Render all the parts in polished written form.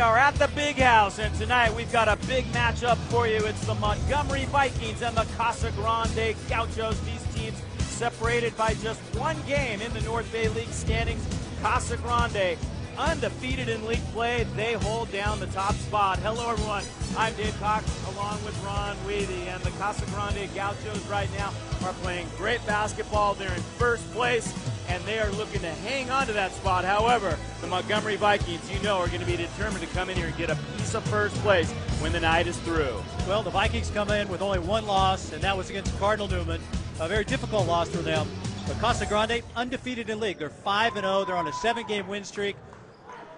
are at the Big House, and tonight we've got a big matchup for you. It's the Montgomery Vikings and the Casa Grande Gauchos. These teams separated by just one game in the North Bay League standings. Casa Grande, undefeated in league play, they hold down the top spot. Hello, everyone. I'm Dave Cox, along with Ron Weethee, and the Casa Grande Gauchos right now are playing great basketball. They're in first place, and they are looking to hang on to that spot. However, the Montgomery Vikings, you know, are going to be determined to come in here and get a piece of first place when the night is through. Well, the Vikings come in with only one loss, and that was against Cardinal Newman. A very difficult loss for them. But Casa Grande, undefeated in league. They're 5-0. They're on a 7-game win streak.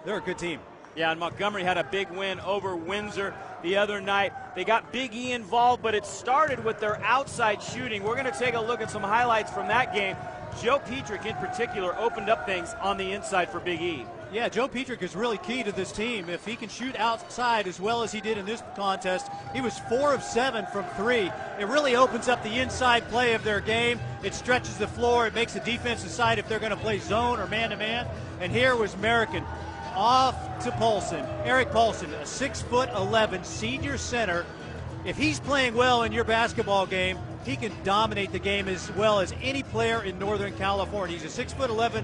They're a good team. Yeah, and Montgomery had a big win over Windsor the other night. They got Big E involved, but it started with their outside shooting. We're going to take a look at some highlights from that game. Joe Petrick, in particular, opened up things on the inside for Big E. Yeah, Joe Petrick is really key to this team. If he can shoot outside as well as he did in this contest, he was 4 of 7 from 3. It really opens up the inside play of their game. It stretches the floor. It makes the defense decide if they're going to play zone or man-to-man. And here was American off to Paulson. Eric Paulson, a 6'11" senior center. If he's playing well in your basketball game, he can dominate the game as well as any player in Northern California. He's a 6'11"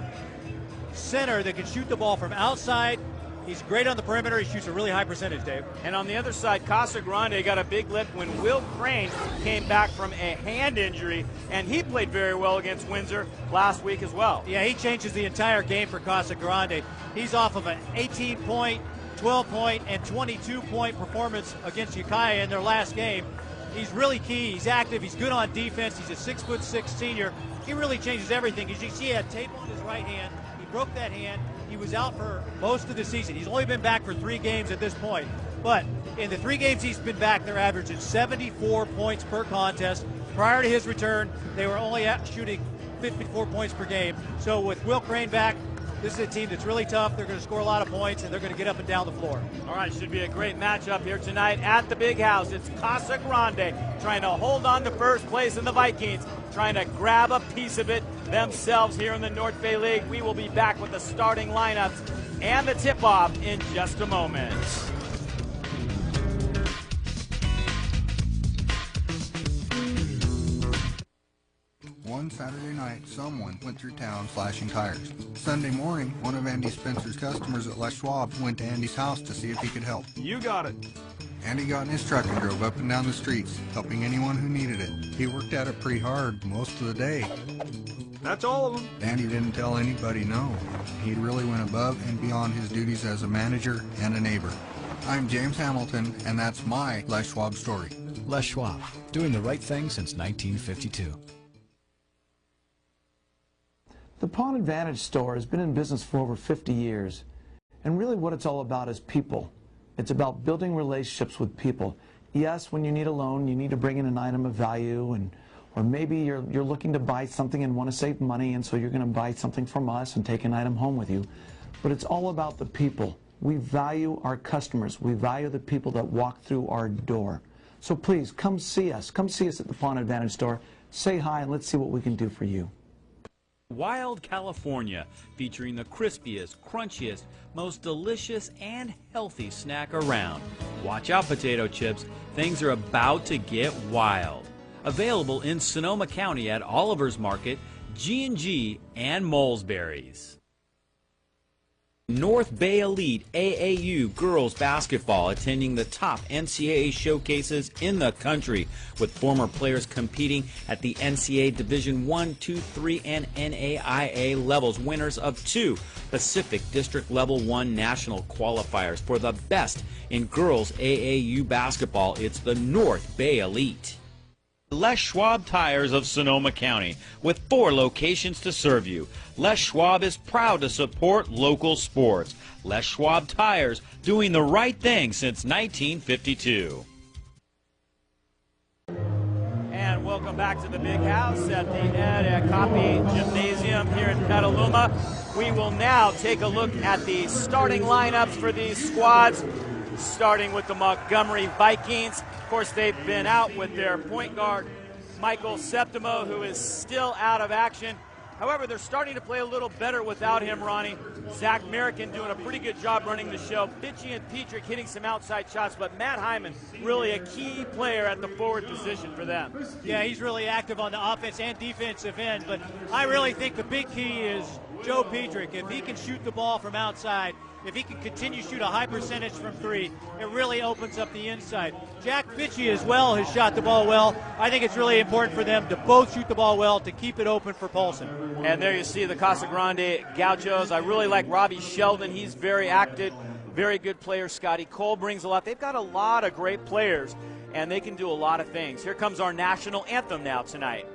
center that can shoot the ball from outside. He's great on the perimeter. He shoots a really high percentage, Dave. And on the other side, Casa Grande got a big lift when Will Crane came back from a hand injury, and he played very well against Windsor last week as well. Yeah, he changes the entire game for Casa Grande. He's off of an 18-point, 12-point, and 22-point performance against Ukiah in their last game. He's really key. He's active. He's good on defense. He's a 6'6" senior. He really changes everything. As you see, he had tape on his right hand. He broke that hand. He was out for most of the season. He's only been back for 3 games at this point. But in the 3 games he's been back, they're averaging 74 points per contest. Prior to his return, they were only shooting 54 points per game. So with Will Crane back, this is a team that's really tough. They're going to score a lot of points, and they're going to get up and down the floor. All right, should be a great matchup here tonight at the Big House. It's Casa Grande trying to hold on to first place, and the Vikings trying to grab a piece of it themselves here in the North Bay League. We will be back with the starting lineups and the tip-off in just a moment. One Saturday night, someone went through town slashing tires. Sunday morning, one of Andy Spencer's customers at Les Schwab went to Andy's house to see if he could help. You got it. Andy got in his truck and drove up and down the streets, helping anyone who needed it. He worked at it pretty hard most of the day. That's all of them. Andy didn't tell anybody no. He really went above and beyond his duties as a manager and a neighbor. I'm James Hamilton, and that's my Les Schwab story. Les Schwab, doing the right thing since 1952. The Pawn Advantage store has been in business for over 50 years, and really what it's all about is people. It's about building relationships with people. Yes, when you need a loan, you need to bring in an item of value, or maybe you're looking to buy something and want to save money, and so you're going to buy something from us and take an item home with you. But it's all about the people. We value our customers. We value the people that walk through our door. So please, come see us. Come see us at the Pawn Advantage store. Say hi, and let's see what we can do for you. Wild California, featuring the crispiest, crunchiest, most delicious and healthy snack around. Watch out, potato chips. Things are about to get wild. Available in Sonoma County at Oliver's Market, G&G, and Molesbury's. North Bay Elite AAU girls basketball attending the top NCAA showcases in the country, with former players competing at the NCAA Division I, II, III, and NAIA levels, winners of 2 Pacific District Level I national qualifiers. For the best in girls AAU basketball, it's the North Bay Elite. Les Schwab Tires of Sonoma County, with 4 locations to serve you. Les Schwab is proud to support local sports. Les Schwab Tires, doing the right thing since 1952. And welcome back to the Big House at the Ed Copy Gymnasium here in Petaluma. We will now take a look at the starting lineups for these squads, starting with the Montgomery Vikings. Of course, they've been out with their point guard, Michael Septimo, who is still out of action. However, they're starting to play a little better without him, Ronnie. Zach Merricken doing a pretty good job running the show. Fitchy and Petrick hitting some outside shots, but Matt Hyman really a key player at the forward position for them. Yeah, he's really active on the offense and defensive end, but I really think the big key is Joe Petrick. If he can shoot the ball from outside, if he can continue to shoot a high percentage from three, it really opens up the inside. Jack Fitchy as well has shot the ball well. I think it's really important for them to both shoot the ball well to keep it open for Paulson. And there you see the Casa Grande Gauchos. I really like Robbie Sheldon. He's very active, very good player. Scotty Cole brings a lot. They've got a lot of great players, and they can do a lot of things. Here comes our national anthem now tonight.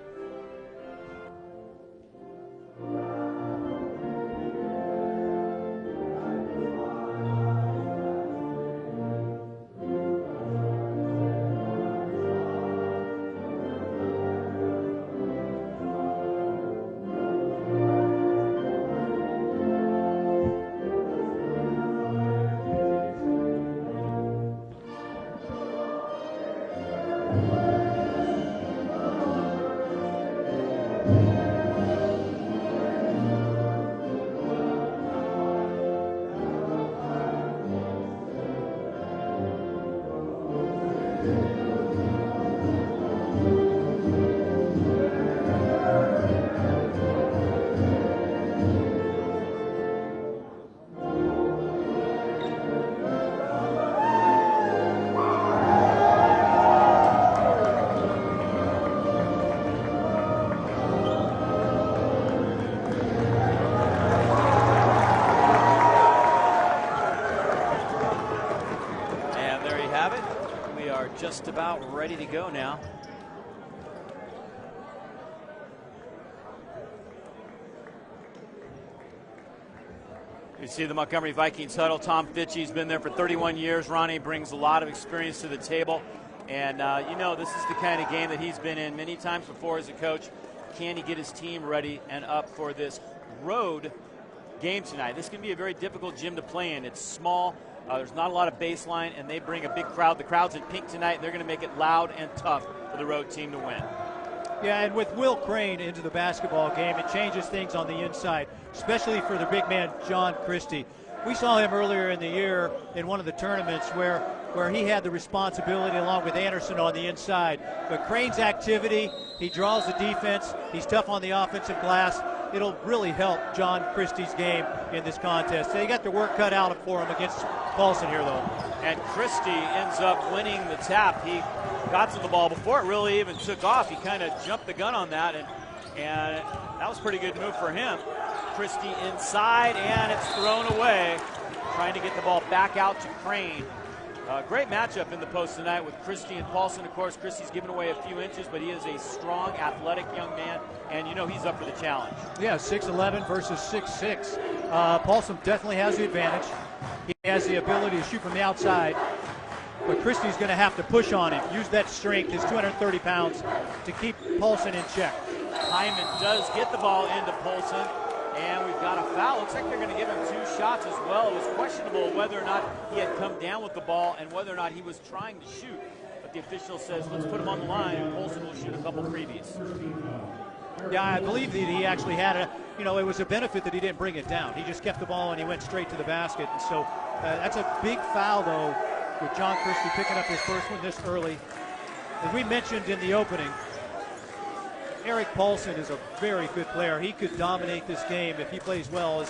Just about ready to go now. You see the Montgomery Vikings huddle. Tom Fitchy's been there for 31 years. Ronnie brings a lot of experience to the table. And, you know, this is the kind of game that he's been in many times before as a coach. Can he get his team ready and up for this road game tonight? This can be a very difficult gym to play in. It's small. There's not a lot of baseline, and they bring a big crowd. The crowd's in pink tonight. They're going to make it loud and tough for the road team to win. Yeah, and with Will Crane into the basketball game, it changes things on the inside, especially for the big man, John Christie. We saw him earlier in the year in one of the tournaments where he had the responsibility along with Anderson on the inside. But Crane's activity, he draws the defense, he's tough on the offensive glass. It'll really help John Christie's game in this contest. They got their work cut out for him against Paulson here, though. And Christie ends up winning the tap. He got to the ball before it really even took off. He kind of jumped the gun on that, and that was a pretty good move for him. Christie inside, and it's thrown away. Trying to get the ball back out to Crane. Great matchup in the post tonight with Christie and Paulson. Of course, Christie's given away a few inches, but he is a strong, athletic young man, and you know he's up for the challenge. Yeah, 6'11 versus 6'6. Paulson definitely has the advantage. He has the ability to shoot from the outside, but Christie's going to have to push on him, use that strength, his 230 pounds, to keep Paulson in check. Hyman does get the ball into Paulson. And we've got a foul. Looks like they're going to give him 2 shots as well. It was questionable whether or not he had come down with the ball and whether or not he was trying to shoot. But the official says, let's put him on the line, and Paulson will shoot a couple threes. Yeah, I believe that he actually had it was a benefit that he didn't bring it down. He just kept the ball and he went straight to the basket. And so that's a big foul, though, with John Christie picking up his first one this early. As we mentioned in the opening, Eric Paulson is a very good player. He could dominate this game if he plays well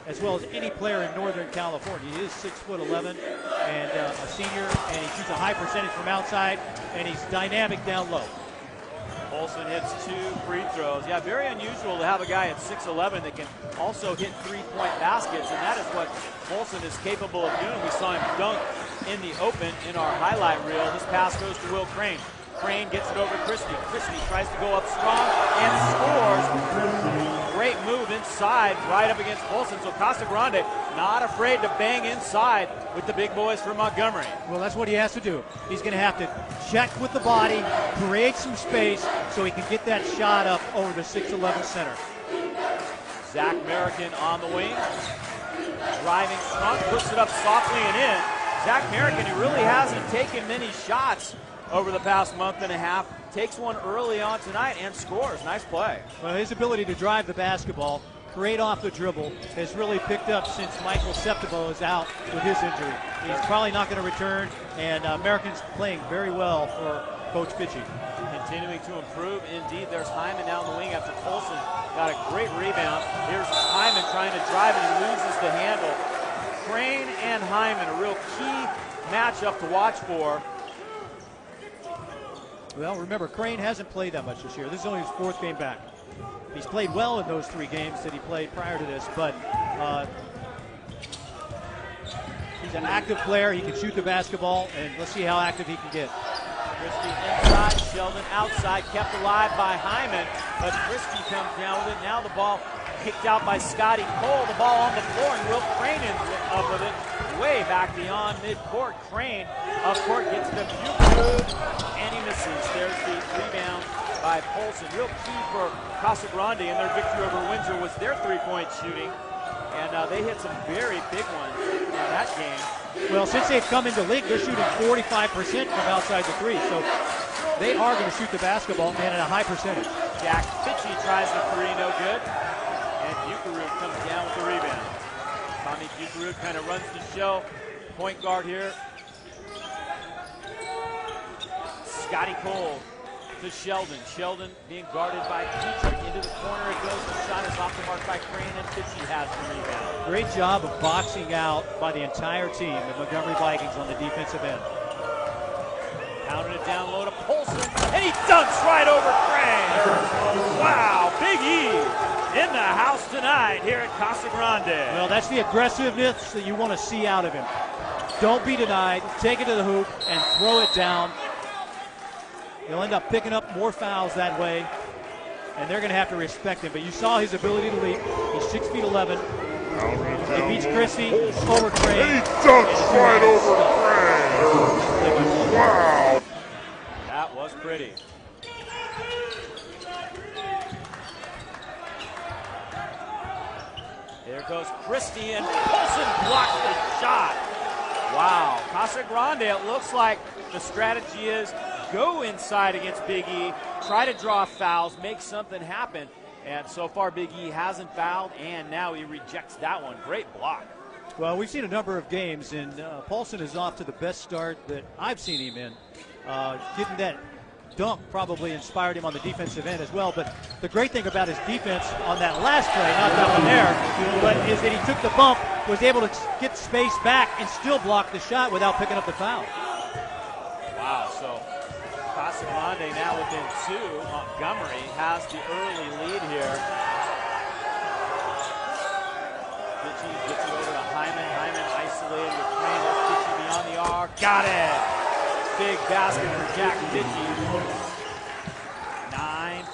as well as any player in Northern California. He is 6'11" and a senior, and he shoots a high percentage from outside, and he's dynamic down low. Paulson hits 2 free throws. Yeah, very unusual to have a guy at 6'11" that can also hit 3-point baskets, and that is what Paulson is capable of doing. We saw him dunk in the open in our highlight reel. This pass goes to Will Crane. Crane gets it over to Christie. Christie tries to go up strong and scores. Great move inside, right up against Paulson. So Casa Grande not afraid to bang inside with the big boys from Montgomery. Well, that's what he has to do. He's going to have to check with the body, create some space so he can get that shot up over the 6'11" center. Zach Merricken on the wing. Driving strong, puts it up softly and in. Zach Merricken, who really hasn't taken many shots over the past month and a half. Takes one early on tonight and scores. Nice play. Well, his ability to drive the basketball, create off the dribble, has really picked up since Michael Septimo is out with his injury. He's probably not going to return, and Americans playing very well for Coach Fitchie. Continuing to improve. Indeed, there's Hyman down the wing after Colson got a great rebound. Here's Hyman trying to drive, and he loses the handle. Crane and Hyman, a real key matchup to watch for. Well, remember, Crane hasn't played that much this year. This is only his 4th game back. He's played well in those 3 games that he played prior to this, but he's an active player. He can shoot the basketball, and let's see how active he can get. Christie inside, Sheldon outside, kept alive by Hyman, but Christie comes down with it. Now the ball kicked out by Scotty Cole. The ball on the floor, and Will Crane ends up with it way back beyond midcourt. Crane up court gets the Bucherud, and he misses. There's the rebound by Polson. Real key for Casa Grande in their victory over Windsor was their three-point shooting, and they hit some very big ones in that game. Well, since they've come into league, they're shooting 45% from outside the 3, so they are going to shoot the basketball, man, at a high percentage. Jack Fitchie tries the 3, no good, and Bucherud comes down with the rebound. Tommy Bucherud kind of runs the show. Point guard here. Scotty Cole to Sheldon. Sheldon being guarded by Petrick. Into the corner it goes. The shot is off the mark by Crane, and Fitchie has the rebound. Great job of boxing out by the entire team, the Montgomery Vikings, on the defensive end. Pounded it down low to Polson, and he dunks right over Crane. Wow, Big E in the house tonight here at Casa Grande. Well, that's the aggressiveness that you want to see out of him. Don't be denied. Take it to the hoop and throw it down. He'll end up picking up more fouls that way, and they're going to have to respect him. But you saw his ability to leap. He's 6'11". He beats Christie over Crane. He dunks right over Crane. Wow. That was pretty. There goes Christie, and Polson blocks the shot. Wow. Casa Grande, it looks like the strategy is go inside against Big E, try to draw fouls, make something happen. And so far, Big E hasn't fouled, and now he rejects that one. Great block. Well, we've seen a number of games, and Paulson is off to the best start that I've seen him in. Getting that dunk probably inspired him on the defensive end as well. But the great thing about his defense on that last play, not that one there, but is that he took the bump, was able to get space back, and still block the shot without picking up the foul. Wow, so Casa Grande now within 2. Montgomery has the early lead here. Fitchie gets it over to Hyman. Hyman isolated with Crane. That's Fitchie beyond the arc. Got it! Big basket for Jack Fitchie.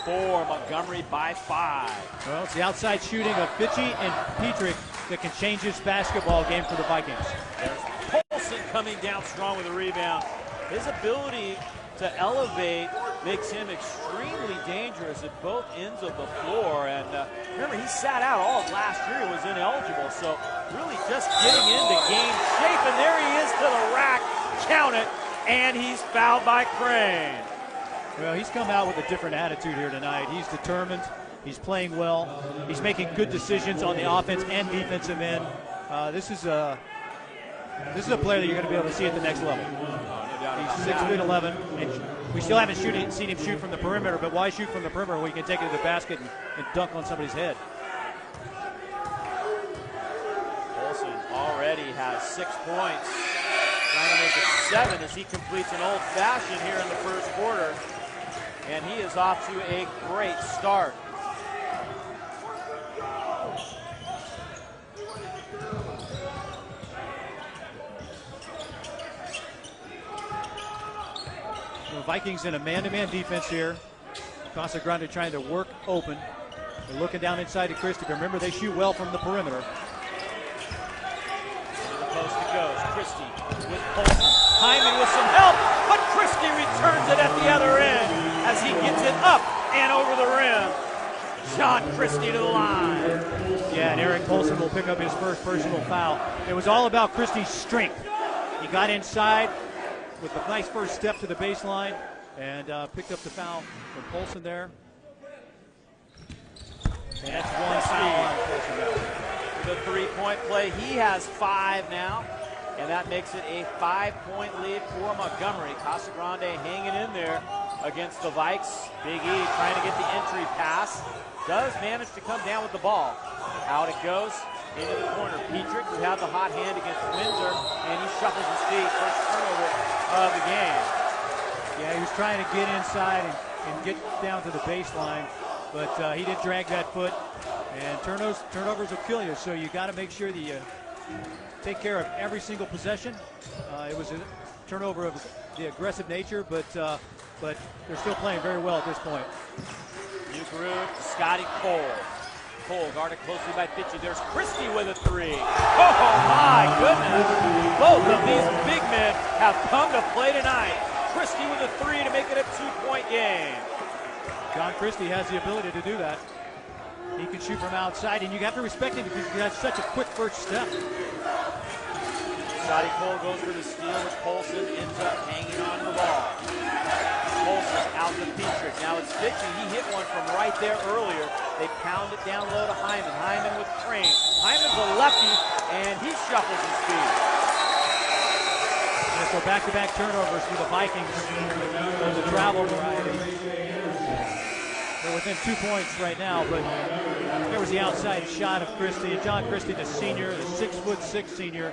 9-4. Montgomery by 5. Well, it's the outside shooting of Fitchie and Petrick that can change this basketball game for the Vikings. There's Polson coming down strong with a rebound. His ability to elevate makes him extremely dangerous at both ends of the floor. And remember, he sat out all of last year. He was ineligible. So really just getting into game shape. And there he is to the rack. Count it. And he's fouled by Crane. Well, he's come out with a different attitude here tonight. He's determined. He's playing well. He's making good decisions on the offense and defensive end. This is a player that you're going to be able to see at the next level. He's 6'11", and we still haven't seen him shoot from the perimeter, but why shoot from the perimeter when you can take it to the basket and dunk on somebody's head? Olsen already has 6 points, trying to make it 7 as he completes an old-fashioned here in the first quarter, and he is off to a great start. The Vikings in a man-to-man defense here. Casa Grande trying to work open. They're looking down inside to Christie. Remember, they shoot well from the perimeter. Into the post it goes. Christie with Polson. Hyman with some help, but Christie returns it at the other end as he gets it up and over the rim. Sean Christie to the line. Yeah, and Eric Polson will pick up his first personal foul. It was all about Christie's strength. He got inside, with a nice first step to the baseline and picked up the foul from Polson there. And that's one foul on Polson. The three-point play, he has 5 now, and that makes it a 5-point lead for Montgomery. Casa Grande hanging in there against the Vikes. Big E trying to get the entry pass. Does manage to come down with the ball. Out it goes into the corner. Petrick, who had the hot hand against Windsor, and he shuffles his feet. First turnover of the game. Yeah, he was trying to get inside and get down to the baseline, but he did drag that foot. And turnovers will kill you, so you got to make sure that you take care of every single possession. It was a turnover of the aggressive nature, but they're still playing very well at this point. New groove to Scotty Cole. Cole guarded closely by Fitchy. There's Christie with a 3. Oh my goodness! Both of these big men have come to play tonight. Christie with a 3 to make it a 2-point game. John Christie has the ability to do that. He can shoot from outside, and you have to respect him because he has such a quick first step. Scotty Cole goes for the steal, which Polson ends up hanging on to the ball. Polson out to Petrick. Now it's Fitchy. He hit one from right there earlier. They pound it down low to Hyman. Hyman with Crane. Hyman's a lefty, and he shuffles his feet. And so back-to-back turnovers for the Vikings on the travel variety. They're within 2 points right now, but there was the outside shot of Christie. And John Christie, the senior, the 6'6" senior.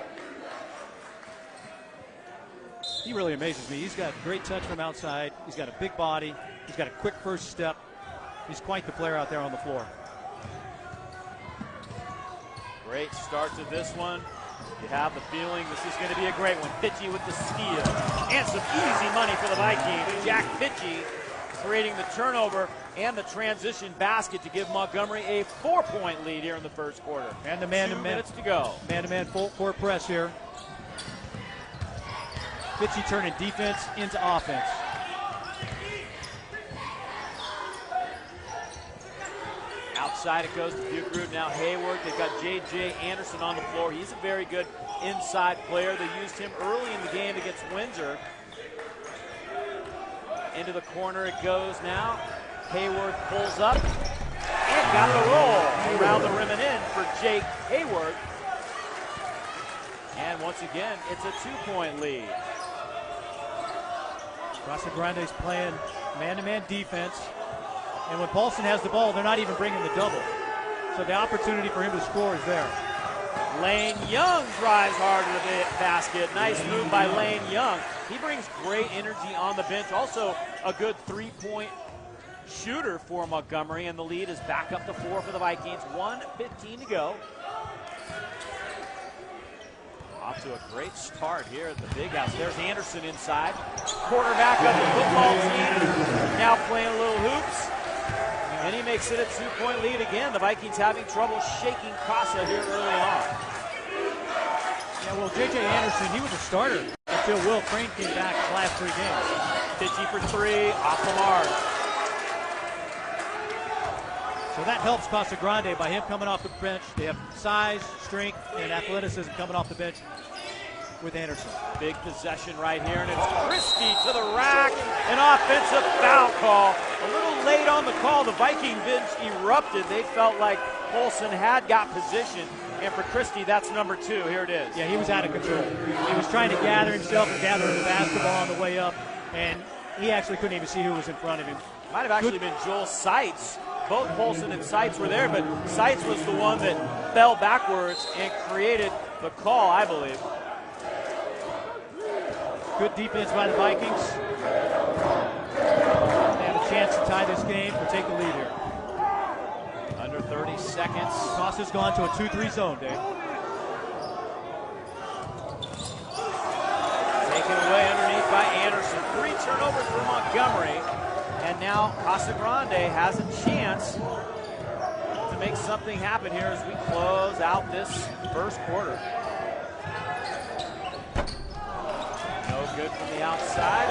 He really amazes me. He's got great touch from outside. He's got a big body. He's got a quick first step. He's quite the player out there on the floor. Great start to this one. You have the feeling this is going to be a great one. Fitchy with the steal. And some easy money for the Vikings. Jack Fitchy creating the turnover and the transition basket to give Montgomery a 4-point lead here in the first quarter. And the man-to-man. 2 minutes to go. Man-to-man full court press here. Fitchy turning defense into offense. Outside it goes to Bucherud. Now Hayward. They've got J.J. Anderson on the floor. He's a very good inside player. They used him early in the game against Windsor. Into the corner it goes now. Hayward pulls up and got the roll. Around the rim and in for Jake Hayward. And once again, it's a 2-point lead. Casa Grande's playing man-to-man defense. And when Paulson has the ball, they're not even bringing the double. So the opportunity for him to score is there. Lane Young drives hard to the basket. Nice move by Lane Young. He brings great energy on the bench. Also a good 3-point shooter for Montgomery. And the lead is back up to 4 for the Vikings. 1:15 to go. Off to a great start here at the Big House. There's Anderson inside. Quarterback of the football team. Now playing a little hoops. And he makes it a 2-point lead again. The Vikings having trouble shaking Casa here early on. Yeah, well, J.J. Anderson, he was a starter until Will Crane came back the last 3 games. Fitchy for 3, off the mark. So that helps Casa Grande by him coming off the bench. They have size, strength, and athleticism coming off the bench with Anderson. Big possession right here, and it's Christie to the rack. An offensive foul call. A little late on the call. The Viking bench erupted. They felt like Polson had got position. And for Christie, that's number 2. Here it is. Yeah, he was out of control. He was trying to gather himself and gather the basketball on the way up, and he actually couldn't even see who was in front of him. Might have actually been Joel Seitz. Both Polson and Seitz were there, but Seitz was the one that fell backwards and created the call, I believe. Good defense by the Vikings. They have a chance to tie this game or take the lead here. Under 30 seconds. Costa's gone to a 2-3 zone, Dave. Taken away underneath by Anderson. 3 turnovers for Montgomery. And now Casa Grande has a chance to make something happen here as we close out this first quarter. No good from the outside.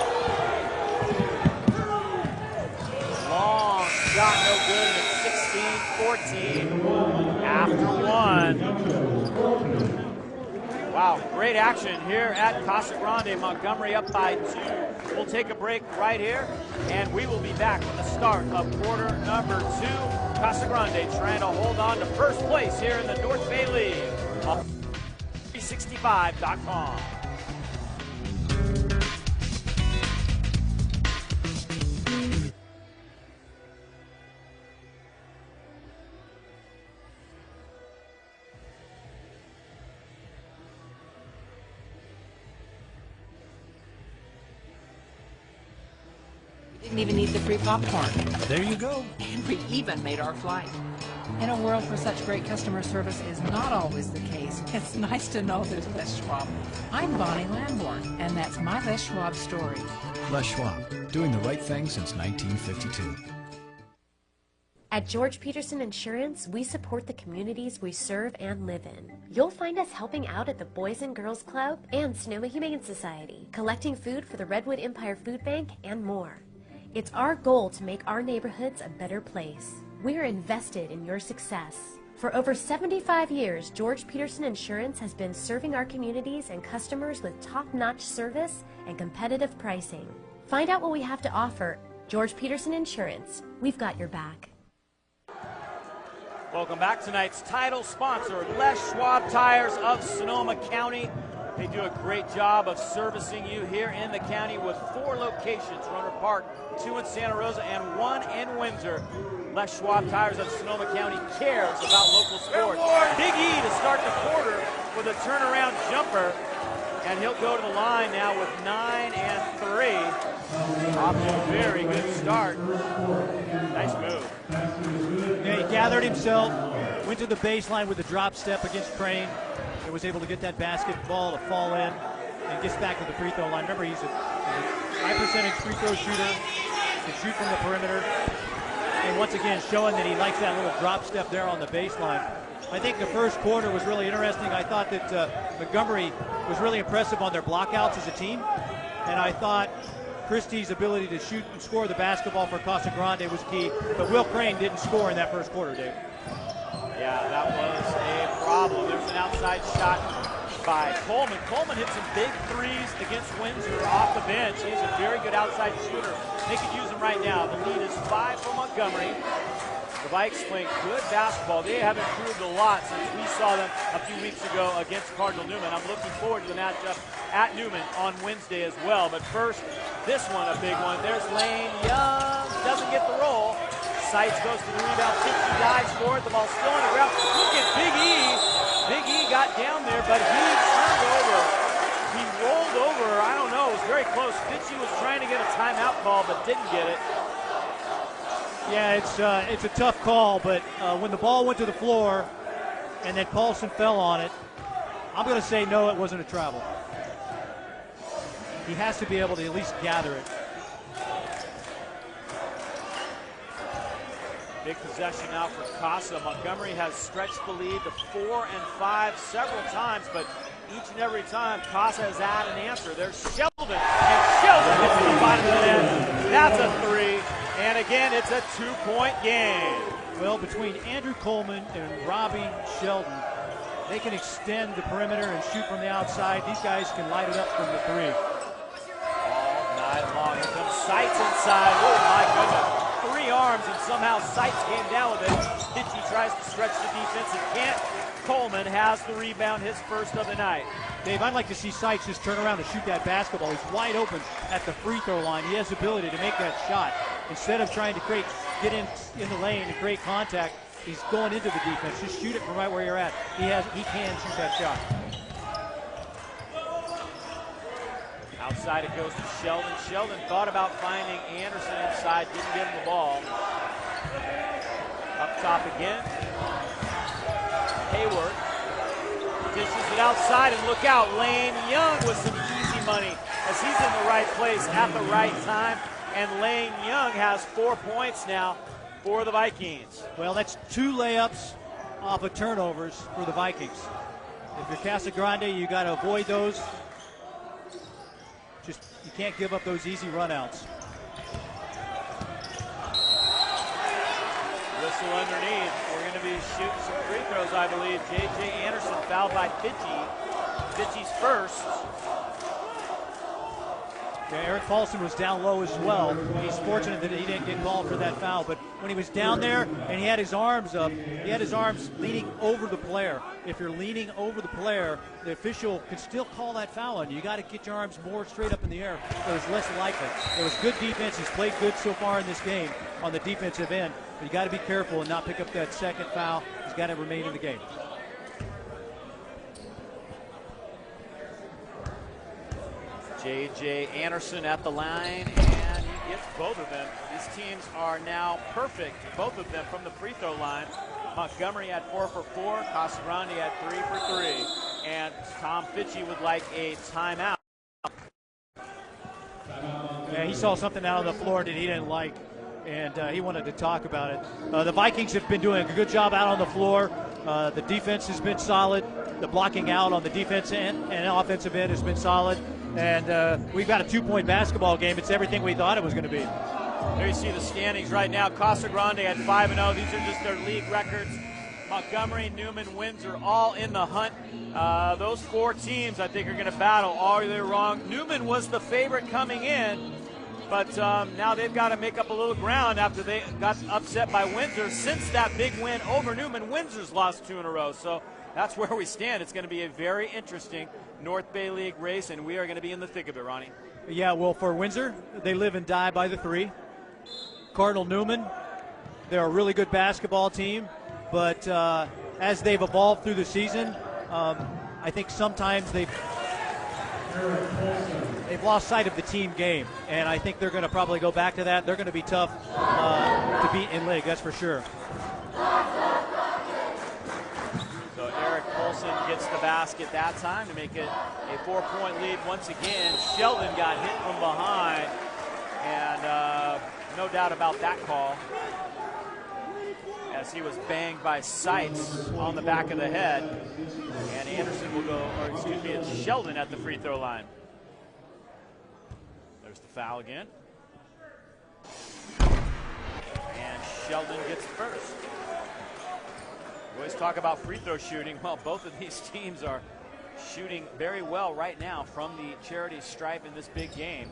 Long shot, no good, and it's 16-14 after 1. Wow, great action here at Casa Grande. Montgomery up by 2. We'll take a break right here, and we will be back with the start of quarter number 2. Casa Grande trying to hold on to first place here in the North Bay League. 365.com. Didn't even need the free popcorn. There you go. And we even made our flight. In a world where such great customer service is not always the case, it's nice to know there's Les Schwab. I'm Bonnie Lamborn, and that's my Les Schwab story. Les Schwab, doing the right thing since 1952. At George Peterson Insurance, we support the communities we serve and live in. You'll find us helping out at the Boys and Girls Club and Sonoma Humane Society, collecting food for the Redwood Empire Food Bank, and more. It's our goal to make our neighborhoods a better place. We're invested in your success. For over 75 years, George Peterson Insurance has been serving our communities and customers with top-notch service and competitive pricing. Find out what we have to offer. George Peterson Insurance. We've got your back. Welcome back. Tonight's title sponsor, Les Schwab Tires of Sonoma County. They do a great job of servicing you here in the county with 4 locations, Roner Park, 2 in Santa Rosa, and 1 in Windsor. Les Schwab Tires of Sonoma County cares about local sports. Big E to start the quarter with a turnaround jumper, and he'll go to the line now with 9 and 3. Off to a very good start. Nice move. Yeah, he gathered himself, went to the baseline with a drop step against Crane, and was able to get that basketball to fall in and gets back to the free throw line. Remember, he's a high percentage free throw shooter, can shoot from the perimeter, and once again showing that he likes that little drop step there on the baseline. I think the first quarter was really interesting. I thought that Montgomery was really impressive on their blockouts as a team, and I thought Christie's ability to shoot and score the basketball for Casa Grande was key, but Will Crane didn't score in that first quarter, Dave. Yeah, that was a problem. There's an outside shot by Coleman. Coleman hit some big threes against Windsor off the bench. He's a very good outside shooter. They could use him right now. The lead is 5 for Montgomery. The Vikes playing good basketball. They have improved a lot since we saw them a few weeks ago against Cardinal Newman. I'm looking forward to the matchup at Newman on Wednesday as well. But first, this one, a big one. There's Lane Young. Doesn't get the roll. Seitz goes to the rebound. 50 dives for it. The ball's still on the ground. Look at Big E. Big E got down there, but he turned over. He rolled over. I don't know. It was very close. Fitchy was trying to get a timeout call, but didn't get it. Yeah, it's a tough call, but when the ball went to the floor and then Paulson fell on it, I'm going to say no, it wasn't a travel. He has to be able to at least gather it. Big possession now for Casa. Montgomery has stretched the lead to 4 and 5 several times, but each and every time Casa has had an answer. There's Sheldon, and Sheldon gets to the bottom of the net. That's a 3, and again, it's a 2-point game. Well, between Andrew Coleman and Robbie Sheldon, they can extend the perimeter and shoot from the outside. These guys can light it up from the 3. All night long. Here comes Seitz inside. Oh, my goodness. 3 arms, and somehow Seitz came down with it. Hitchy tries to stretch the defense and can't. Coleman has the rebound, his first of the night. Dave, I'd like to see Seitz just turn around and shoot that basketball. He's wide open at the free throw line. He has the ability to make that shot. Instead of trying to get in the lane and create contact, he's going into the defense. Just shoot it from right where you're at. He can shoot that shot. Outside it goes to Sheldon. Sheldon thought about finding Anderson inside, didn't give him the ball. Up top again. Hayward dishes it outside, and look out, Lane Young with some easy money as he's in the right place at the right time. And Lane Young has 4 points now for the Vikings. Well, that's 2 layups off of turnovers for the Vikings. If you're Casa Grande, you got to avoid those. Just, you can't give up those easy runouts. Whistle underneath. We're going to be shooting some free throws, I believe. J.J. Anderson fouled by Fitchy. Fitchy's first. Yeah, Eric Paulson was down low as well. He's fortunate that he didn't get called for that foul, but when he was down there and he had his arms up, he had his arms leaning over the player. If you're leaning over the player, the official can still call that foul on you. You got to get your arms more straight up in the air, so it's less likely. It was good defense. He's played good so far in this game on the defensive end, but you got to be careful and not pick up that second foul. He's got to remain in the game. J.J. Anderson at the line, and he gets both of them. These teams are now perfect, both of them from the free throw line. Montgomery at 4 for 4, Casa Grande at 3 for 3, and Tom Fitchy would like a timeout. Yeah, he saw something out on the floor that he didn't like, and he wanted to talk about it. The Vikings have been doing a good job out on the floor. The defense has been solid. The blocking out on the defense end and offensive end has been solid. And we've got a 2-point basketball game. It's everything we thought it was going to be. There you see the standings right now. Casa Grande at 5-0. These are just their league records. Montgomery, Newman, Windsor all in the hunt. Those 4 teams, I think, are going to battle all the way wrong. Newman was the favorite coming in, but now they've got to make up a little ground after they got upset by Windsor. Since that big win over Newman, Windsor's lost 2 in a row. So that's where we stand. It's going to be a very interesting North Bay League race, and we are going to be in the thick of it, Ronnie. Yeah, well, for Windsor, they live and die by the 3. Cardinal Newman, they're a really good basketball team, but as they've evolved through the season, I think sometimes they've lost sight of the team game, and I think they're going to probably go back to that. They're going to be tough to beat in league, that's for sure. So Eric Polson gets the basket that time to make it a 4-point lead once again. Sheldon got hit from behind, and no doubt about that call, as he was banged by Seitz on the back of the head. And Anderson will go, or excuse me, it's Sheldon at the free throw line. There's the foul again. And Sheldon gets first. We always talk about free throw shooting. Well, both of these teams are shooting very well right now from the charity stripe in this big game.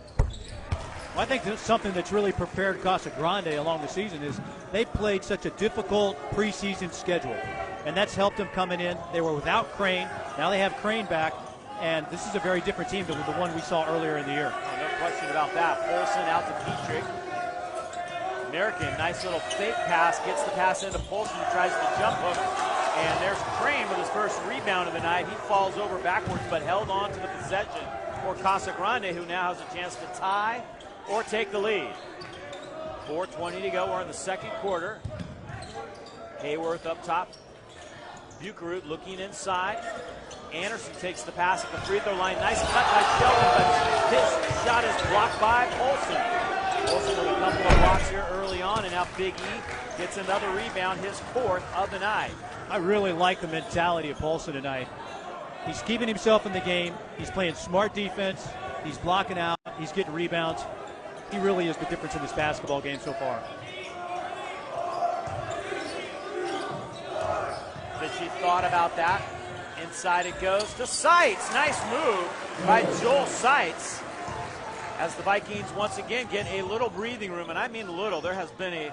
Well, I think something that's really prepared Casa Grande along the season is they played such a difficult preseason schedule, and that's helped them coming in. They were without Crane. Now they have Crane back, and this is a very different team than the one we saw earlier in the year. Oh, no question about that. Polson out to Petrick. American, nice little fake pass, gets the pass into Polson, who tries the jump hook, and there's Crane with his first rebound of the night. He falls over backwards, but held on to the possession for Casa Grande, who now has a chance to tie or take the lead. 4:20 to go. We're in the second quarter. Hayworth up top. Bucherud looking inside. Anderson takes the pass at the free throw line. Nice cut by Sheldon, but his shot is blocked by Polson. Polson with a couple of blocks here early on, and now Big E gets another rebound, his 4th of the night. I really like the mentality of Polson tonight. He's keeping himself in the game. He's playing smart defense. He's blocking out. He's getting rebounds. He really is the difference in this basketball game so far. Fitchy thought about that. Inside it goes to Seitz. Nice move by Joel Seitz, as the Vikings once again get a little breathing room, and I mean little. There has been a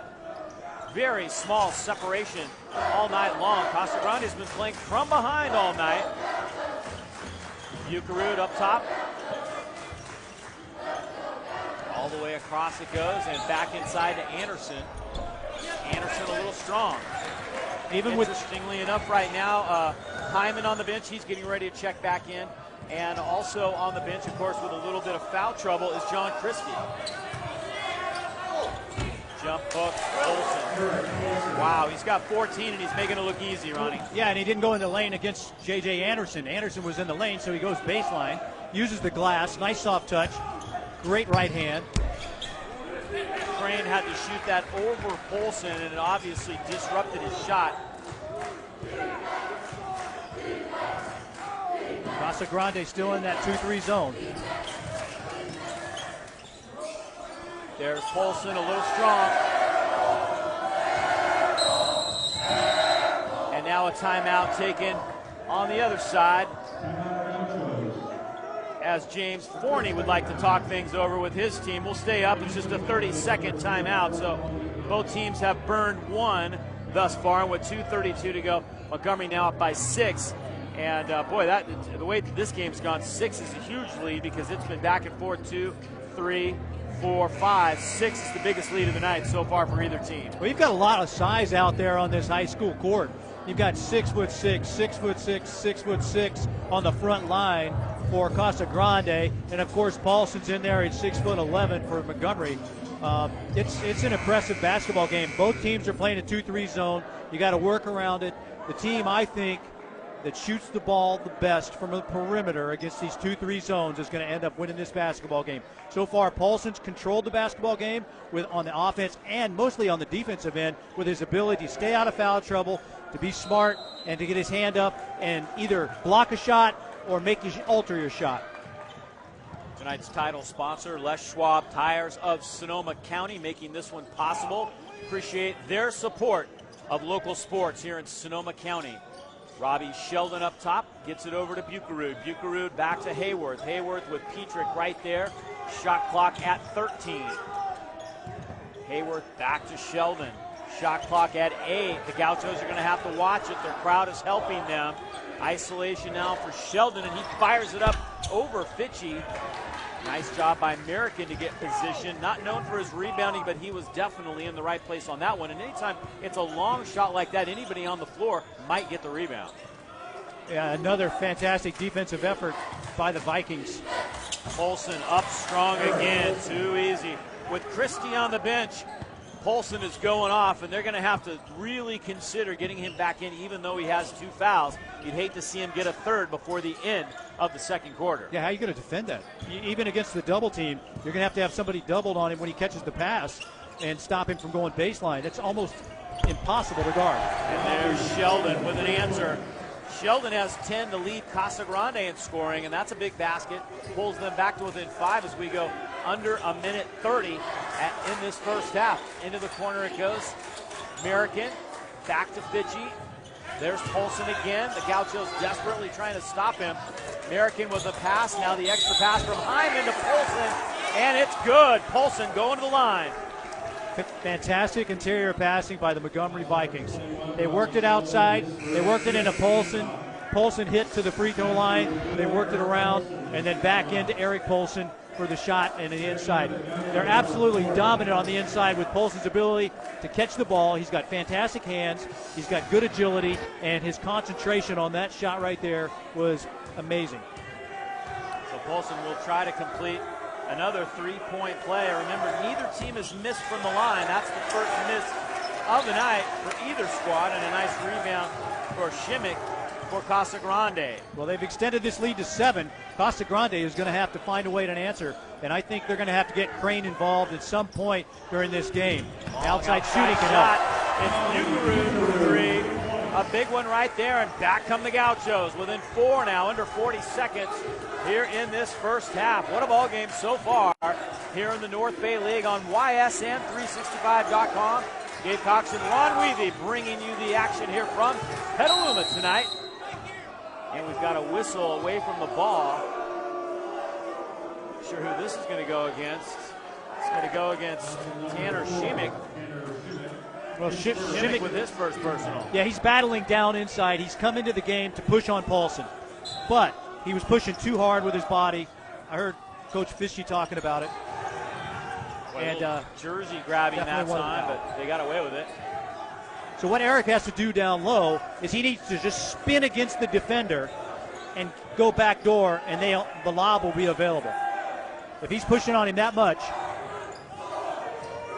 very small separation all night long. Casa Grande has been playing from behind all night. Bucherud up top. All the way across it goes, and back inside to Anderson. Anderson a little strong. Interestingly enough, right now, Hyman on the bench. He's getting ready to check back in. And also on the bench, of course, with a little bit of foul trouble is John Christie. Jump hook, Olsen. Wow, he's got 14, and he's making it look easy, Ronnie. Yeah, and he didn't go in the lane against J.J. Anderson. Anderson was in the lane, so he goes baseline, uses the glass, nice soft touch, great right hand. Crane had to shoot that over Polson, and it obviously disrupted his shot. Casa Grande still in that 2-3 zone. There's Polson, a little strong. And now a timeout taken on the other side. as James Forney would like to talk things over with his team. We'll stay up. It's just a 30-second timeout, so both teams have burned one thus far, and with 2:32 to go, Montgomery now up by 6. And boy, the way this game's gone, 6 is a huge lead because it's been back and forth. 2, 3, 4, 5, 6 is the biggest lead of the night so far for either team. Well, you've got a lot of size out there on this high school court. You've got 6'6", 6'6", 6'6" on the front line for Casa Grande, and of course Paulson's in there at 6'11" for Montgomery. It's an impressive basketball game. Both teams are playing a 2-3 zone. You got to work around it. The team, I think, that shoots the ball the best from the perimeter against these 2-3 zones is going to end up winning this basketball game. So far, Paulson's controlled the basketball game on the offense and mostly on the defensive end with his ability to stay out of foul trouble, to be smart, and to get his hand up and either block a shot or make you alter your shot. Tonight's title sponsor, Les Schwab Tires of Sonoma County, making this one possible. Appreciate their support of local sports here in Sonoma County. Robbie Sheldon up top, gets it over to Bucherud. Bucherud back to Hayworth. Hayworth with Petrick right there. Shot clock at 13. Hayworth back to Sheldon. Shot clock at 8. The Gauchos are going to have to watch it. Their crowd is helping them. Isolation now for Sheldon, and he fires it up over Fitchie. Nice job by American to get position. Not known for his rebounding, but he was definitely in the right place on that one. And anytime it's a long shot like that, anybody on the floor might get the rebound. Yeah, another fantastic defensive effort by the Vikings. Polson up strong again. Too easy. With Christie on the bench, Polson is going off, and they're going to have to really consider getting him back in, even though he has 2 fouls. You'd hate to see him get a third before the end of the second quarter. Yeah, how are you going to defend that? Even against the double team, you're going to have somebody doubled on him when he catches the pass and stop him from going baseline. It's almost impossible to guard. And there's Sheldon with an answer. Sheldon has 10 to lead Casa Grande in scoring, and that's a big basket. Pulls them back to within 5 as we go under a minute 30 in this first half. Into the corner it goes. American back to Fitchie. There's Polson again. The Gauchos desperately trying to stop him. American with a pass. Now the extra pass from Hyman to Polson, and it's good. Polson going to the line. Fantastic interior passing by the Montgomery Vikings. They worked it outside. They worked it into Polson. Polson hit to the free throw line. They worked it around and then back into Eric Polson for the shot and the inside. They're absolutely dominant on the inside with Polson's ability to catch the ball. He's got fantastic hands. He's got good agility, and his concentration on that shot right there was amazing. So Polson will try to complete another 3-point play. Remember, neither team has missed from the line. That's the first miss of the night for either squad, and a nice rebound for Shimmick for Casa Grande. Well, they've extended this lead to 7. Casa Grande is going to have to find a way to answer, and I think they're going to have to get Crane involved at some point during this game. Outside shooting can help. It's Bucherud for 3. A big one right there, and back come the Gauchos within 4 now, under 40 seconds here in this first half. What a ball game so far here in the North Bay League on YSN365.com. Gabe Cox and Ron Weethee bringing you the action here from Petaluma tonight. And we've got a whistle away from the ball. Not sure who this is going to go against. It's going to go against Tanner Shimmick. Well, Shimmick with his first personal. Yeah, he's battling down inside. He's come into the game to push on Paulson. But he was pushing too hard with his body. I heard Coach Fishy talking about it. Well, and jersey grabbing that time, but they got away with it. So what Eric has to do down low is he needs to just spin against the defender and go back door, and the lob will be available. If he's pushing on him that much.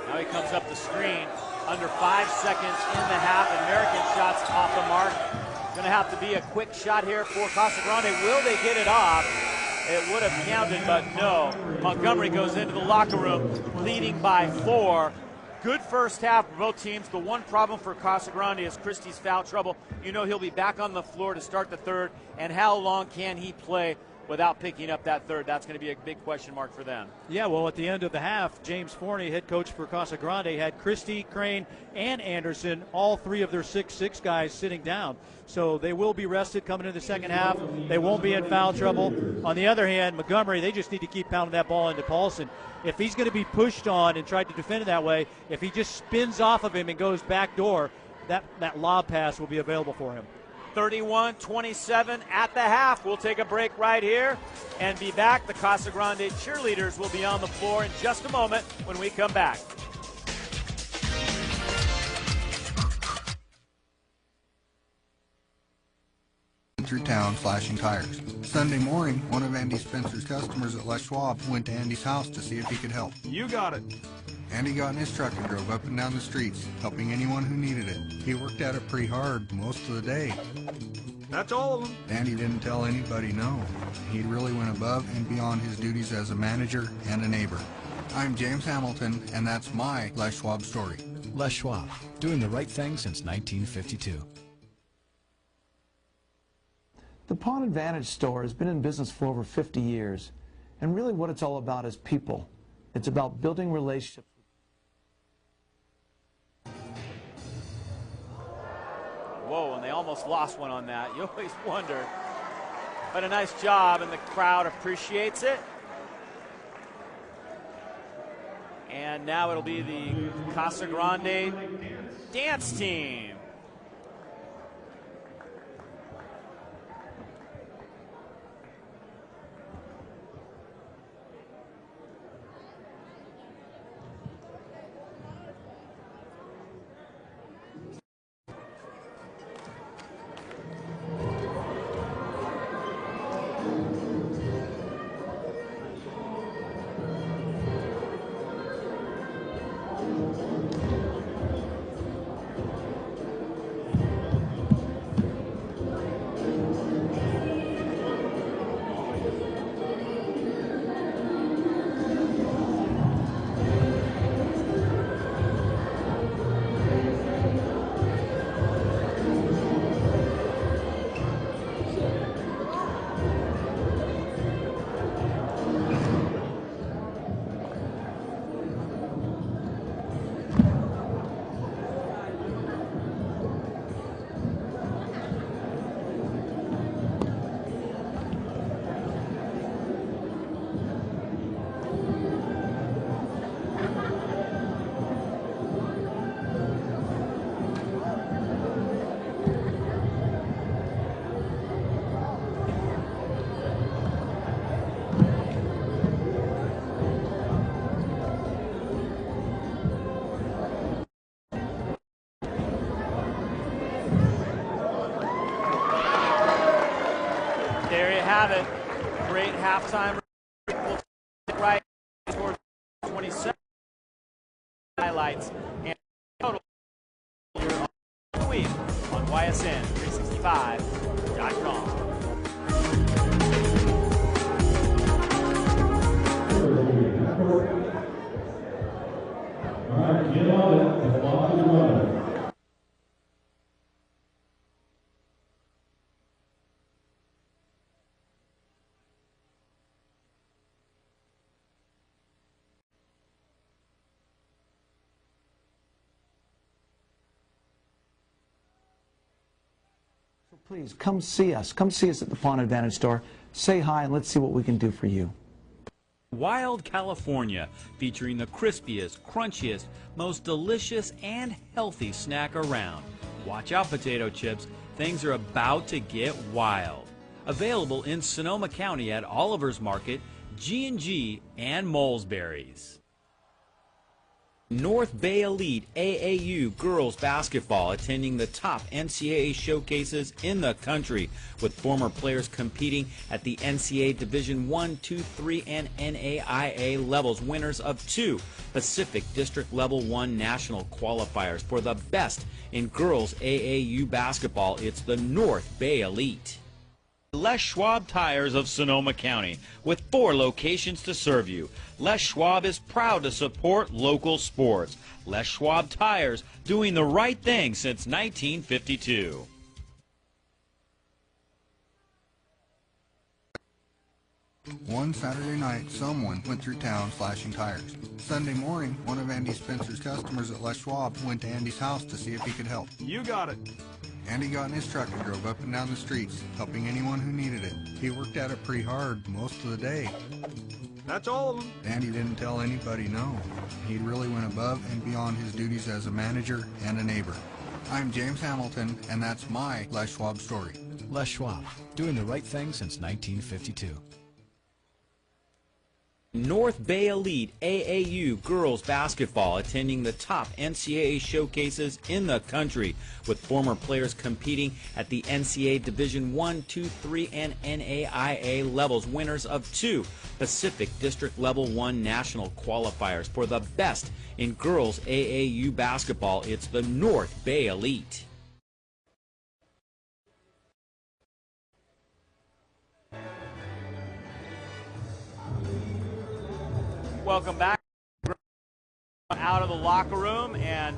Now he comes up the screen. Under 5 seconds in the half. American shots off the mark. Going to have to be a quick shot here for Casa Grande. Will they get it off? It would have counted, but no. Montgomery goes into the locker room, leading by 4. Good first half for both teams. The one problem for Casa Grande is Christie's foul trouble. You know he'll be back on the floor to start the third, and how long can he play without picking up that third. That's going to be a big question mark for them. Yeah, well, at the end of the half, James Forney, head coach for Casa Grande, had Christie, Crane, and Anderson, all three of their 6'6" guys sitting down. So they will be rested coming into the second half. They won't be in foul trouble. On the other hand, Montgomery, they just need to keep pounding that ball into Paulson. If he's going to be pushed on and tried to defend it that way, if he just spins off of him and goes back door, that lob pass will be available for him. 31-27 at the half. We'll take a break right here and be back. The Casa Grande cheerleaders will be on the floor in just a moment when we come back. Through town flashing tires. Sunday morning, one of Andy Spencer's customers at Les Schwab went to Andy's house to see if he could help. You got it. Andy got in his truck and drove up and down the streets, helping anyone who needed it. He worked at it pretty hard most of the day. That's all of them. Andy didn't tell anybody no. He really went above and beyond his duties as a manager and a neighbor. I'm James Hamilton, and that's my Les Schwab story. Les Schwab, doing the right thing since 1952. The Pawn Advantage store has been in business for over 50 years, and really what it's all about is people. It's about building relationships. Whoa, and they almost lost one on that. You always wonder. But a nice job, and the crowd appreciates it. And now it'll be the Casa Grande dance team. Have it. Great halftime. Right towards 27 highlights and total here on the week on YSN365.com. All right, get on it. The clock is running. Please come see us. Come see us at the Pawn Advantage store. Say hi and let's see what we can do for you. Wild California, featuring the crispiest, crunchiest, most delicious and healthy snack around. Watch out, potato chips. Things are about to get wild. Available in Sonoma County at Oliver's Market, G&G, and Molesbury's. North Bay Elite AAU girls basketball attending the top NCAA showcases in the country, with former players competing at the NCAA Division I, II, III, and NAIA levels, winners of 2 Pacific District Level 1 national qualifiers. For the best in girls AAU basketball, it's the North Bay Elite. Les Schwab Tires of Sonoma County, with 4 locations to serve you. Les Schwab is proud to support local sports. Les Schwab Tires, doing the right thing since 1952. One Saturday night, someone went through town slashing tires. Sunday morning, one of Andy Spencer's customers at Les Schwab went to Andy's house to see if he could help. You got it. Andy got in his truck and drove up and down the streets, helping anyone who needed it. He worked at it pretty hard most of the day. That's all of them. Andy didn't tell anybody no. He really went above and beyond his duties as a manager and a neighbor. I'm James Hamilton, and that's my Les Schwab story. Les Schwab, doing the right thing since 1952. North Bay Elite AAU girls basketball attending the top NCAA showcases in the country, with former players competing at the NCAA Division I, II, III, and NAIA levels, winners of 2 Pacific District Level 1 national qualifiers. For the best in girls AAU basketball, it's the North Bay Elite. Welcome back. Out of the locker room and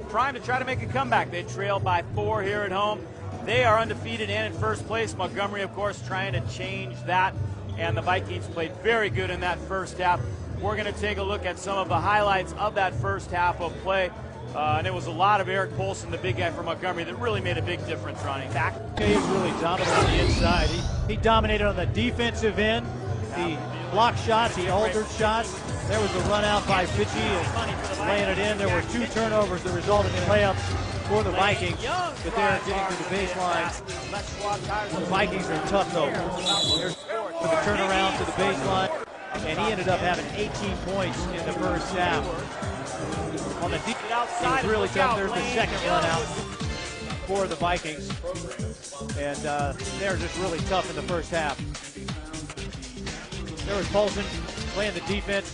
trying to make a comeback. They trail by 4 here at home. They are undefeated and in first place. Montgomery, of course, trying to change that, and the Vikings played very good in that first half. We're going to take a look at some of the highlights of that first half of play. And it was a lot of Eric Polson, the big guy from Montgomery, that really made a big difference, Ronnie. Back. He was really dominant on the inside. He dominated on the defensive end. He blocked shots, he altered shots. There was a run out by Fitchy and laying it in. There were 2 turnovers that resulted in layups for the Vikings, but they're getting to the baseline. The Vikings are tough though. There's for the turnaround to the baseline, and he ended up having 18 points in the first half. On the deep outside, it was really tough. There's the second run out for the Vikings, and they're just really tough in the first half. There was Polson playing the defense,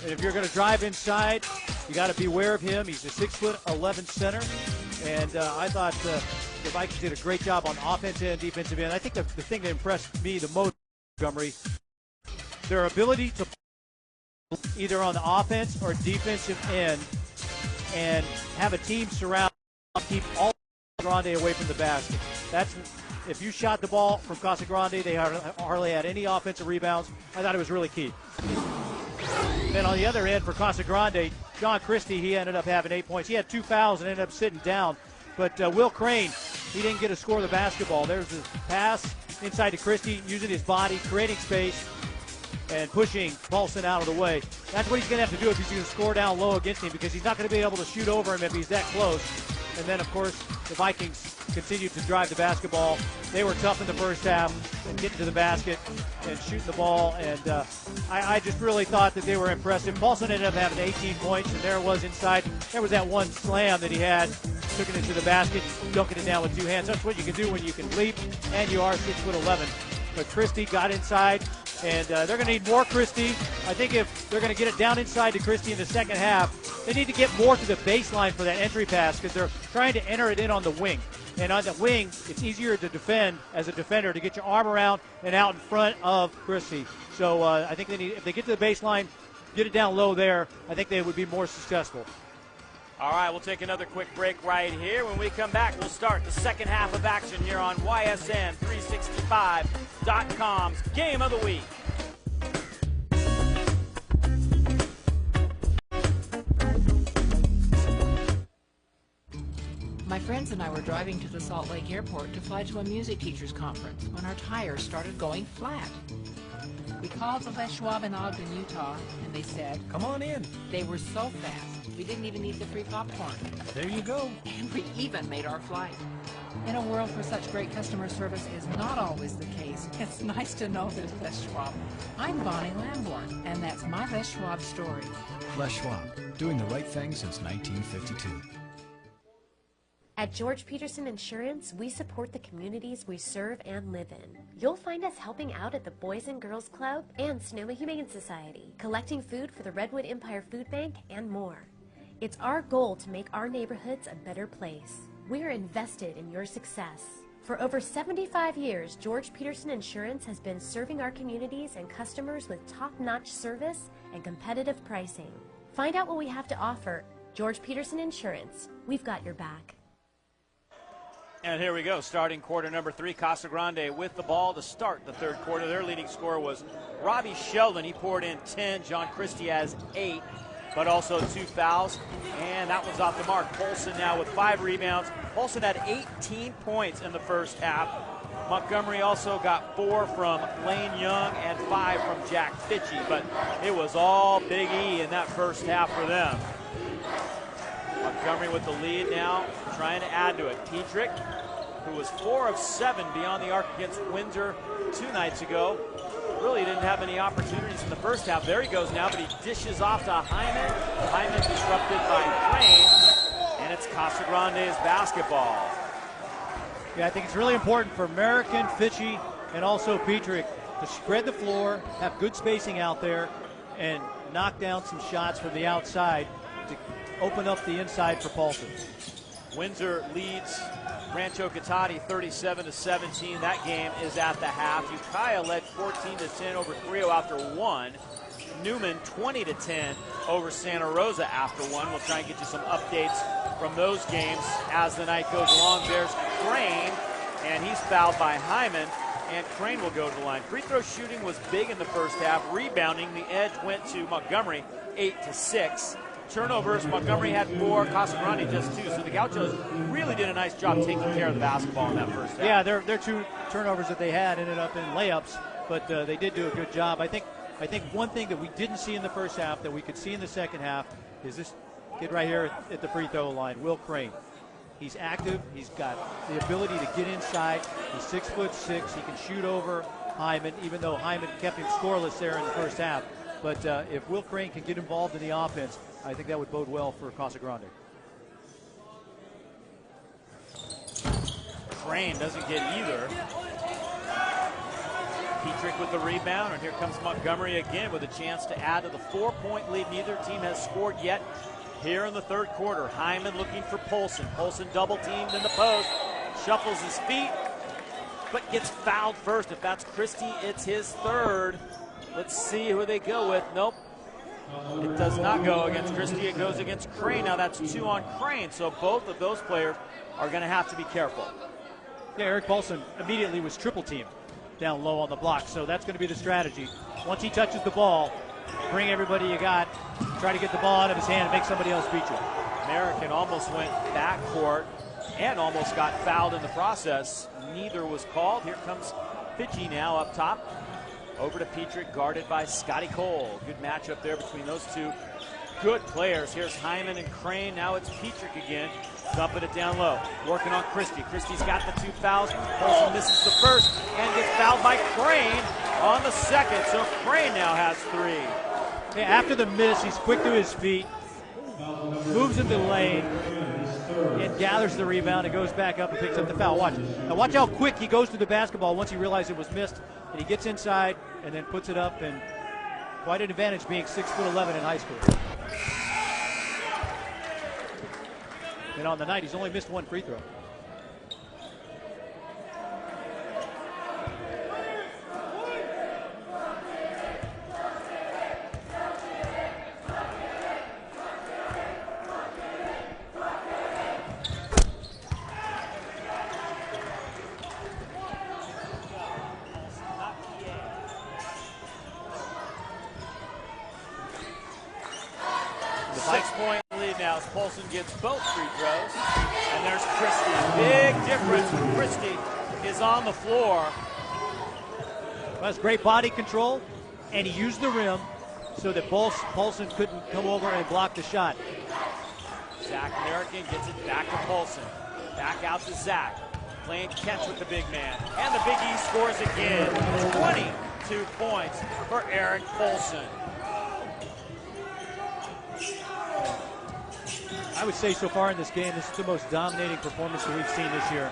and if you're going to drive inside, you got to beware of him. He's a 6'11" center, and I thought the Vikings did a great job on offensive and defensive end. I think the thing that impressed me the most, Montgomery, their ability to either on the offense or defensive end and have a team surround, keep all Grande away from the basket. That's if you shot the ball from Casa Grande, they hardly had any offensive rebounds. I thought it was really key. Then on the other end for Casa Grande, John Christie, he ended up having 8 points. He had 2 fouls and ended up sitting down. But Will Crane, he didn't get a score of the basketball. There's his pass inside to Christie, using his body, creating space, and pushing Paulson out of the way. That's what he's going to have to do if he's going to score down low against him, because he's not going to be able to shoot over him if he's that close. And then, of course, the Vikings continued to drive the basketball. They were tough in the first half and getting to the basket and shooting the ball. And I just really thought that they were impressive. Paulson ended up having 18 points, and there it was inside. There was that one slam that he had, took it into the basket, dunking it down with 2 hands. That's what you can do when you can leap, and you are 6'11". But Christie got inside, and they're going to need more Christie. I think if they're going to get it down inside to Christie in the second half, they need to get more to the baseline for that entry pass, because they're trying to enter it in on the wing. And on the wing, it's easier to defend as a defender, to get your arm around and out in front of Christie. So I think they need, if they get to the baseline, get it down low there, I think they would be more successful. All right, we'll take another quick break right here. When we come back, we'll start the second half of action here on YSN365.com's Game of the Week. My friends and I were driving to the Salt Lake Airport to fly to a music teachers conference when our tires started going flat. We called the Les Schwab in Ogden, Utah, and they said, Come on in. They were so fast, we didn't even need the free popcorn. There you go. And we even made our flight. In a world where such great customer service is not always the case, it's nice to know there's Les Schwab. I'm Bonnie Lamborn, and that's my Les Schwab story. Les Schwab, doing the right thing since 1952. At George Peterson Insurance, we support the communities we serve and live in. You'll find us helping out at the Boys and Girls Club and Sonoma Humane Society, collecting food for the Redwood Empire Food Bank, and more. It's our goal to make our neighborhoods a better place. We're invested in your success. For over 75 years, George Peterson Insurance has been serving our communities and customers with top-notch service and competitive pricing. Find out what we have to offer. George Peterson Insurance, we've got your back. And here we go, starting quarter number 3. Casa Grande with the ball to start the third quarter. Their leading scorer was Robbie Sheldon. He poured in 10. John Christie has 8, but also 2 fouls. And that was off the mark. Polson now with 5 rebounds. Polson had 18 points in the first half. Montgomery also got 4 from Lane Young and 5 from Jack Fitchie. But it was all Big E in that first half for them. Montgomery with the lead now, trying to add to it. Petrick, who was 4 of 7 beyond the arc against Windsor 2 nights ago, really didn't have any opportunities in the first half. There he goes now, but he dishes off to Hyman. Hyman disrupted by Crane, and it's Casa Grande's basketball. Yeah, I think it's really important for American, Fitchie, and also Petrick to spread the floor, have good spacing out there, and knock down some shots from the outside to open up the inside for Paulson. Windsor leads Rancho Cotati 37-17. That game is at the half. Ukiah led 14-10 over Carrillo after 1. Newman 20-10 over Santa Rosa after 1. We'll try and get you some updates from those games as the night goes along. There's Crane, and he's fouled by Hyman, and Crane will go to the line. Free throw shooting was big in the first half. Rebounding, the edge went to Montgomery, 8-6. Turnovers, Montgomery had 4, Casa Grande just 2. So the Gauchos really did a nice job taking care of the basketball in that first half. Yeah, their 2 turnovers that they had ended up in layups, but they did do a good job. I think one thing that we didn't see in the first half that we could see in the second half is this kid right here at the free throw line, Will Crane. He's active. He's got the ability to get inside. He's 6'6". He can shoot over Hyman, even though Hyman kept him scoreless there in the first half. But if Will Crane can get involved in the offense, I think that would bode well for Casa Grande. Crane doesn't get either. Petrick with the rebound, and here comes Montgomery again with a chance to add to the 4-point lead. Neither team has scored yet here in the third quarter. Hyman looking for Polson. Polson double teamed in the post, shuffles his feet, but gets fouled first. If that's Christie, it's his 3rd. Let's see who they go with. Nope. It does not go against Christie. It goes against Crane. Now that's 2 on Crane. So both of those players are going to have to be careful. Yeah, Eric Paulson immediately was triple teamed down low on the block. So that's going to be the strategy. Once he touches the ball, bring everybody you got. Try to get the ball out of his hand and make somebody else beat you. American almost went backcourt and almost got fouled in the process. Neither was called. Here comes Fitchie now up top. Over to Petrick, guarded by Scotty Cole. Good matchup there between those 2 good players. Here's Hyman and Crane. Now it's Petrick again, dumping it down low. Working on Christie. Christie's got the 2 fouls. Polson misses the first and gets fouled by Crane on the second. So Crane now has 3. Yeah, after the miss, he's quick to his feet, moves into the lane, and gathers the rebound and goes back up and picks up the foul. Watch. Now watch how quick he goes to the basketball once he realized it was missed. And he gets inside and then puts it up, and quite an advantage being 6'11" in high school. And on the night, he's only missed 1 free throw. Polson gets both free throws, and there's Christie. Big difference when Christie is on the floor. Well, that's great body control, and he used the rim so that Polson couldn't come over and block the shot. Zach American gets it back to Polson. Back out to Zach. Playing catch with the big man. And the Big E scores again. 22 points for Eric Polson. I would say so far in this game, this is the most dominating performance that we've seen this year.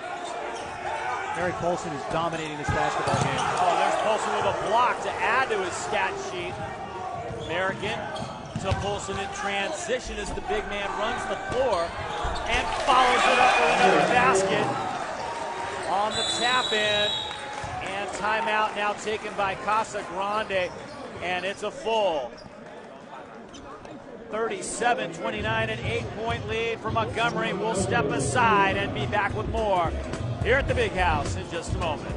Eric Polson is dominating this basketball game. Oh, there's Polson with a block to add to his stat sheet. American to Polson in transition as the big man runs the floor and follows it up with another basket on the tap in. And timeout now taken by Casa Grande, and it's a full 37-29, an 8-point lead for Montgomery. We'll step aside and be back with more here at the Big House in just a moment.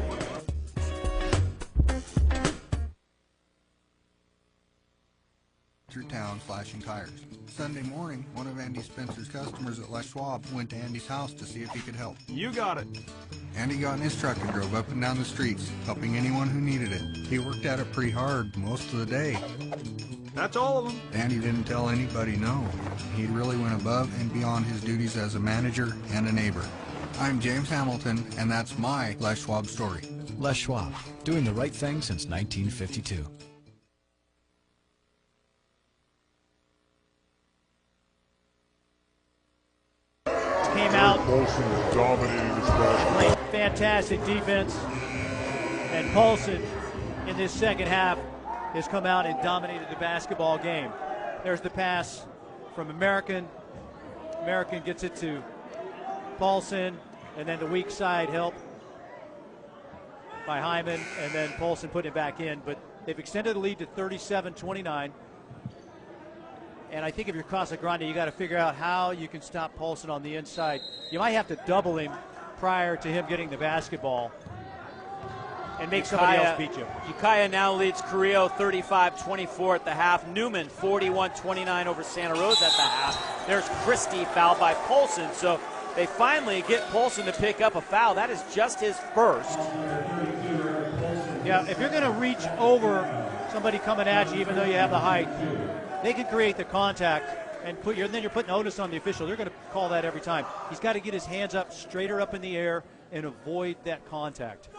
Through town slashing tires. Sunday morning, one of Andy Spencer's customers at Les Schwab went to Andy's house to see if he could help. You got it. Andy got in his truck and drove up and down the streets, helping anyone who needed it. He worked at it pretty hard most of the day. That's all of them. Andy didn't tell anybody no. He really went above and beyond his duties as a manager and a neighbor. I'm James Hamilton, and that's my Les Schwab story. Les Schwab, doing the right thing since 1952. Came out, Paulson dominating this basketball. played fantastic defense, and Paulson in this second half has come out and dominated the basketball game. There's the pass from American. American gets it to Paulson, and then the weak side help by Hyman, and then Paulson putting it back in. But they've extended the lead to 37-29. And I think if you're Casa Grande, you got to figure out how you can stop Paulson on the inside. You might have to double him prior to him getting the basketball and make somebody else beat you. Ukiah now leads Carrillo 35-24 at the half. Newman 41-29 over Santa Rosa at the half. There's Christie fouled by Paulson. So they finally get Paulson to pick up a foul. That is just his first. Yeah, if you're going to reach over somebody coming at you, even though you have the height, they can create the contact and then you're putting onus on the official. They're going to call that every time. He's got to get his hands up, straighter up in the air, and avoid that contact.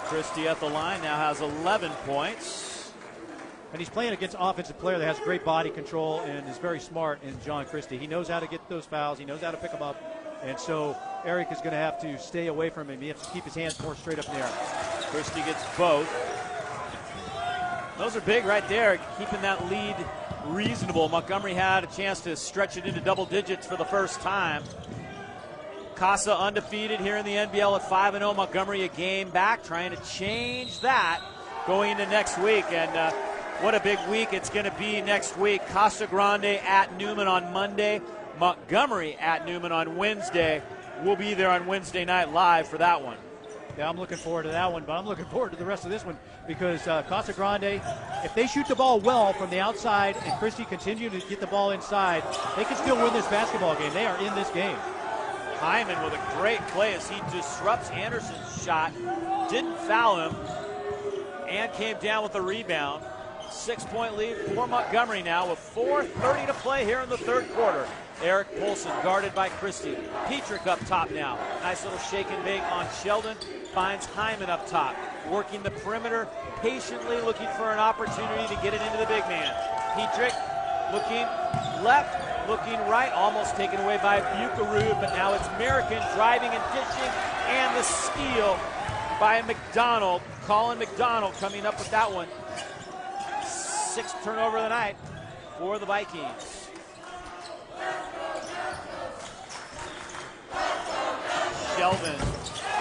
Christie at the line now has 11 points. And he's playing against an offensive player that has great body control and is very smart in John Christie. He knows how to get those fouls. He knows how to pick them up. And so Eric is going to have to stay away from him. He has to keep his hands more straight up in the air. Christie gets both. Those are big right there, keeping that lead reasonable. Montgomery had a chance to stretch it into double digits for the first time. Casa undefeated here in the NBL at 5-0. Montgomery a game back, trying to change that going into next week. And what a big week it's going to be next week. Casa Grande at Newman on Monday. Montgomery at Newman on Wednesday. We'll be there on Wednesday night live for that one. Yeah, I'm looking forward to that one, but I'm looking forward to the rest of this one because Casa Grande, if they shoot the ball well from the outside and Christie continue to get the ball inside, they can still win this basketball game. They are in this game. Hyman with a great play as he disrupts Anderson's shot, didn't foul him, and came down with a rebound. 6-point lead for Montgomery now with 4:30 to play here in the third quarter. Eric Paulson guarded by Christie. Petrick up top now. Nice little shake and bake on Sheldon. Finds Hyman up top. Working the perimeter, patiently looking for an opportunity to get it into the big man. Petrick looking left, looking right, almost taken away by Buckaroo, but now it's American driving and dishing, and the steal by McDonald. Colin McDonald coming up with that one. 6th turnover of the night for the Vikings. Sheldon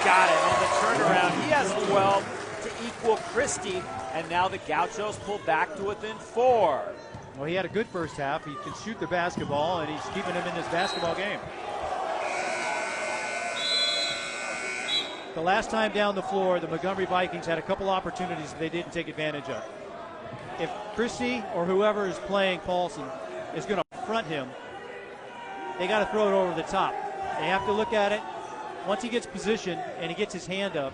got it on the turnaround. He has 12 to equal Christie, and now the Gauchos pull back to within 4. Well, he had a good first half. He can shoot the basketball, and he's keeping him in this basketball game. The last time down the floor, the Montgomery Vikings had a couple opportunities they didn't take advantage of. If Christie or whoever is playing Paulson is going to front him, they got to throw it over the top. They have to look at it. Once he gets positioned and he gets his hand up,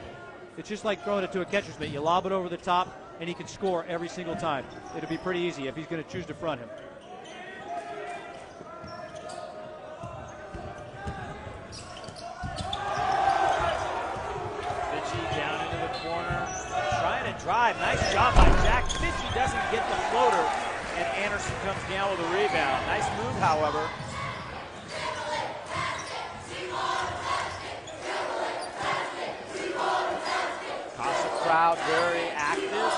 it's just like throwing it to a catcher's mitt. You lob it over the top, and he can score every single time. It'll be pretty easy if he's going to choose to front him. Fitchy down into the corner, trying to drive. Nice job by Jack. Fitchy doesn't get the floater, and Anderson comes down with a rebound. Nice move, however. Crowd very active.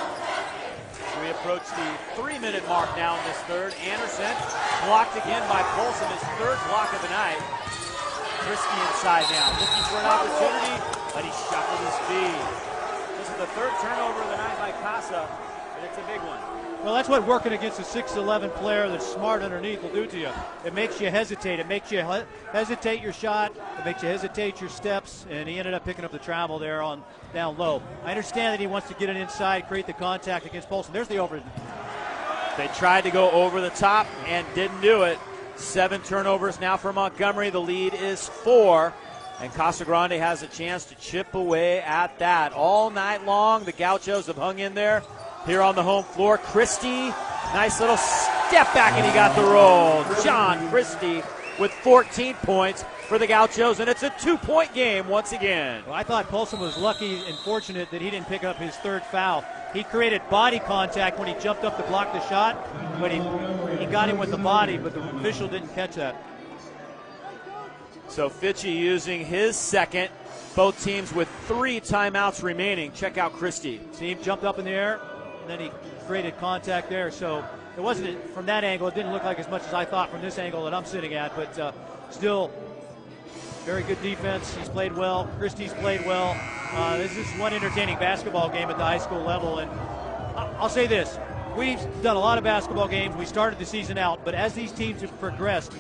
We approach the 3-minute mark now in this third. Anderson blocked again by Paulson, his 3rd block of the night. Christie inside now, looking for an opportunity, but he shuffled his feet. This is the 3rd turnover of the night by Casa. and it's a big one. Well, that's what working against a 6'11" player that's smart underneath will do to you. It makes you hesitate. It makes you hesitate your shot. It makes you hesitate your steps, and he ended up picking up the travel there on down low. I understand that he wants to get it inside, create the contact against Polson. There's the over. They tried to go over the top and didn't do it. 7 turnovers now for Montgomery. The lead is 4, and Casa Grande has a chance to chip away at that. All night long, the Gauchos have hung in there. Here on the home floor, Christie, nice little step back, and he got the roll. John Christie with 14 points for the Gauchos, and it's a 2-point game once again. Well, I thought Polson was lucky and fortunate that he didn't pick up his 3rd foul. He created body contact when he jumped up to block the shot, but he got him with the body, but the official didn't catch that. So Fitchie using his second. Both teams with 3 timeouts remaining. Check out Christie. See him jumped up in the air, and then he created contact there. So it wasn't from that angle. It didn't look like as much as I thought from this angle that I'm sitting at, but still very good defense. He's played well. Christie's played well. This is one entertaining basketball game at the high school level, and I'll say this. We've done a lot of basketball games. We started the season out, but as these teams have progressed,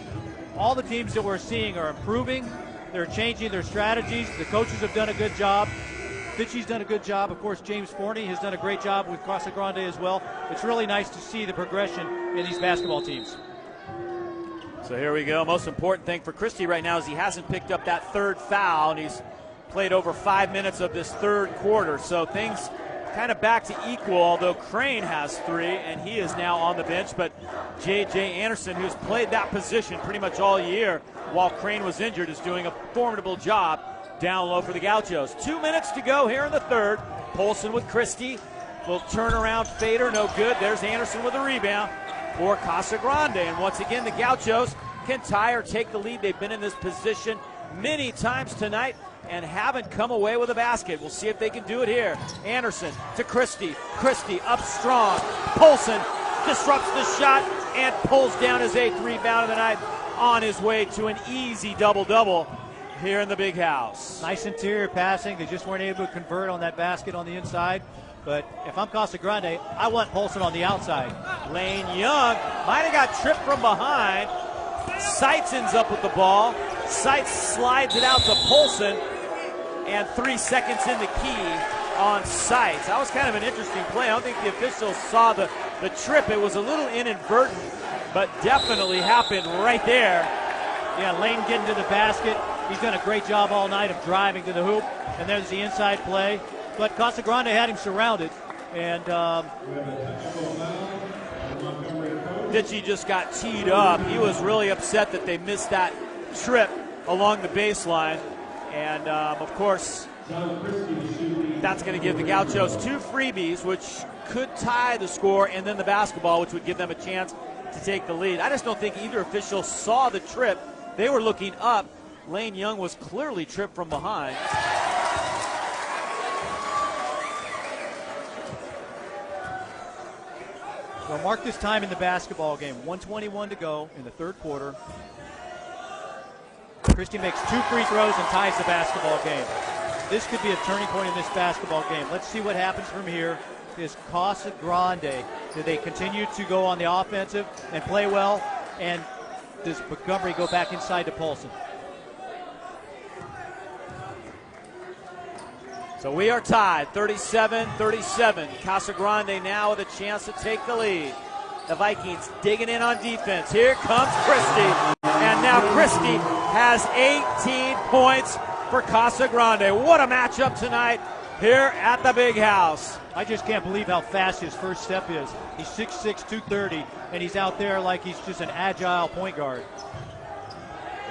all the teams that we're seeing are improving. They're changing their strategies. The coaches have done a good job. Fitchie's done a good job. Of course, James Forney has done a great job with Casa Grande as well. It's really nice to see the progression in these basketball teams. So here we go. Most important thing for Christie right now is he hasn't picked up that 3rd foul, and he's played over 5 minutes of this 3rd quarter. So things kind of back to equal, although Crane has 3, and he is now on the bench. But J.J. Anderson, who's played that position pretty much all year while Crane was injured, is doing a formidable job down low for the Gauchos. 2 minutes to go here in the 3rd. Polson with Christie. Little turnaround fader, no good. There's Anderson with a rebound for Casa Grande. And once again, the Gauchos can tie or take the lead. They've been in this position many times tonight and haven't come away with a basket. We'll see if they can do it here. Anderson to Christie. Christie up strong. Polson disrupts the shot and pulls down his 8th rebound of the night, on his way to an easy double-double here in the big house. Nice interior passing. They just weren't able to convert on that basket on the inside. But if I'm Casa Grande, I want Polson on the outside. Lane Young might have got tripped from behind. Seitz ends up with the ball. Seitz slides it out to Polson, and 3 seconds in the key on Seitz. That was kind of an interesting play. I don't think the officials saw the trip. It was a little inadvertent, but definitely happened right there. Yeah, Lane getting to the basket. He's done a great job all night of driving to the hoop, and there's the inside play. But Casa Grande had him surrounded, and Fitchie just got teed up. He was really upset that they missed that trip along the baseline, and of course, that's going to give the Gauchos 2 freebies, which could tie the score, and then the basketball, which would give them a chance to take the lead. I just don't think either official saw the trip. They were looking up. Lane Young was clearly tripped from behind. Well, mark this time in the basketball game. 1:21 to go in the 3rd quarter. Christie makes 2 free throws and ties the basketball game. This could be a turning point in this basketball game. Let's see what happens from here. Is Casa Grande, do they continue to go on the offensive and play well? And does Montgomery go back inside to Polson? So we are tied, 37-37. Casa Grande now with a chance to take the lead. The Vikings digging in on defense. Here comes Christie. And now Christie has 18 points for Casa Grande. What a matchup tonight here at the big house. I just can't believe how fast his first step is. He's 6'6", 230, and he's out there like he's just an agile point guard.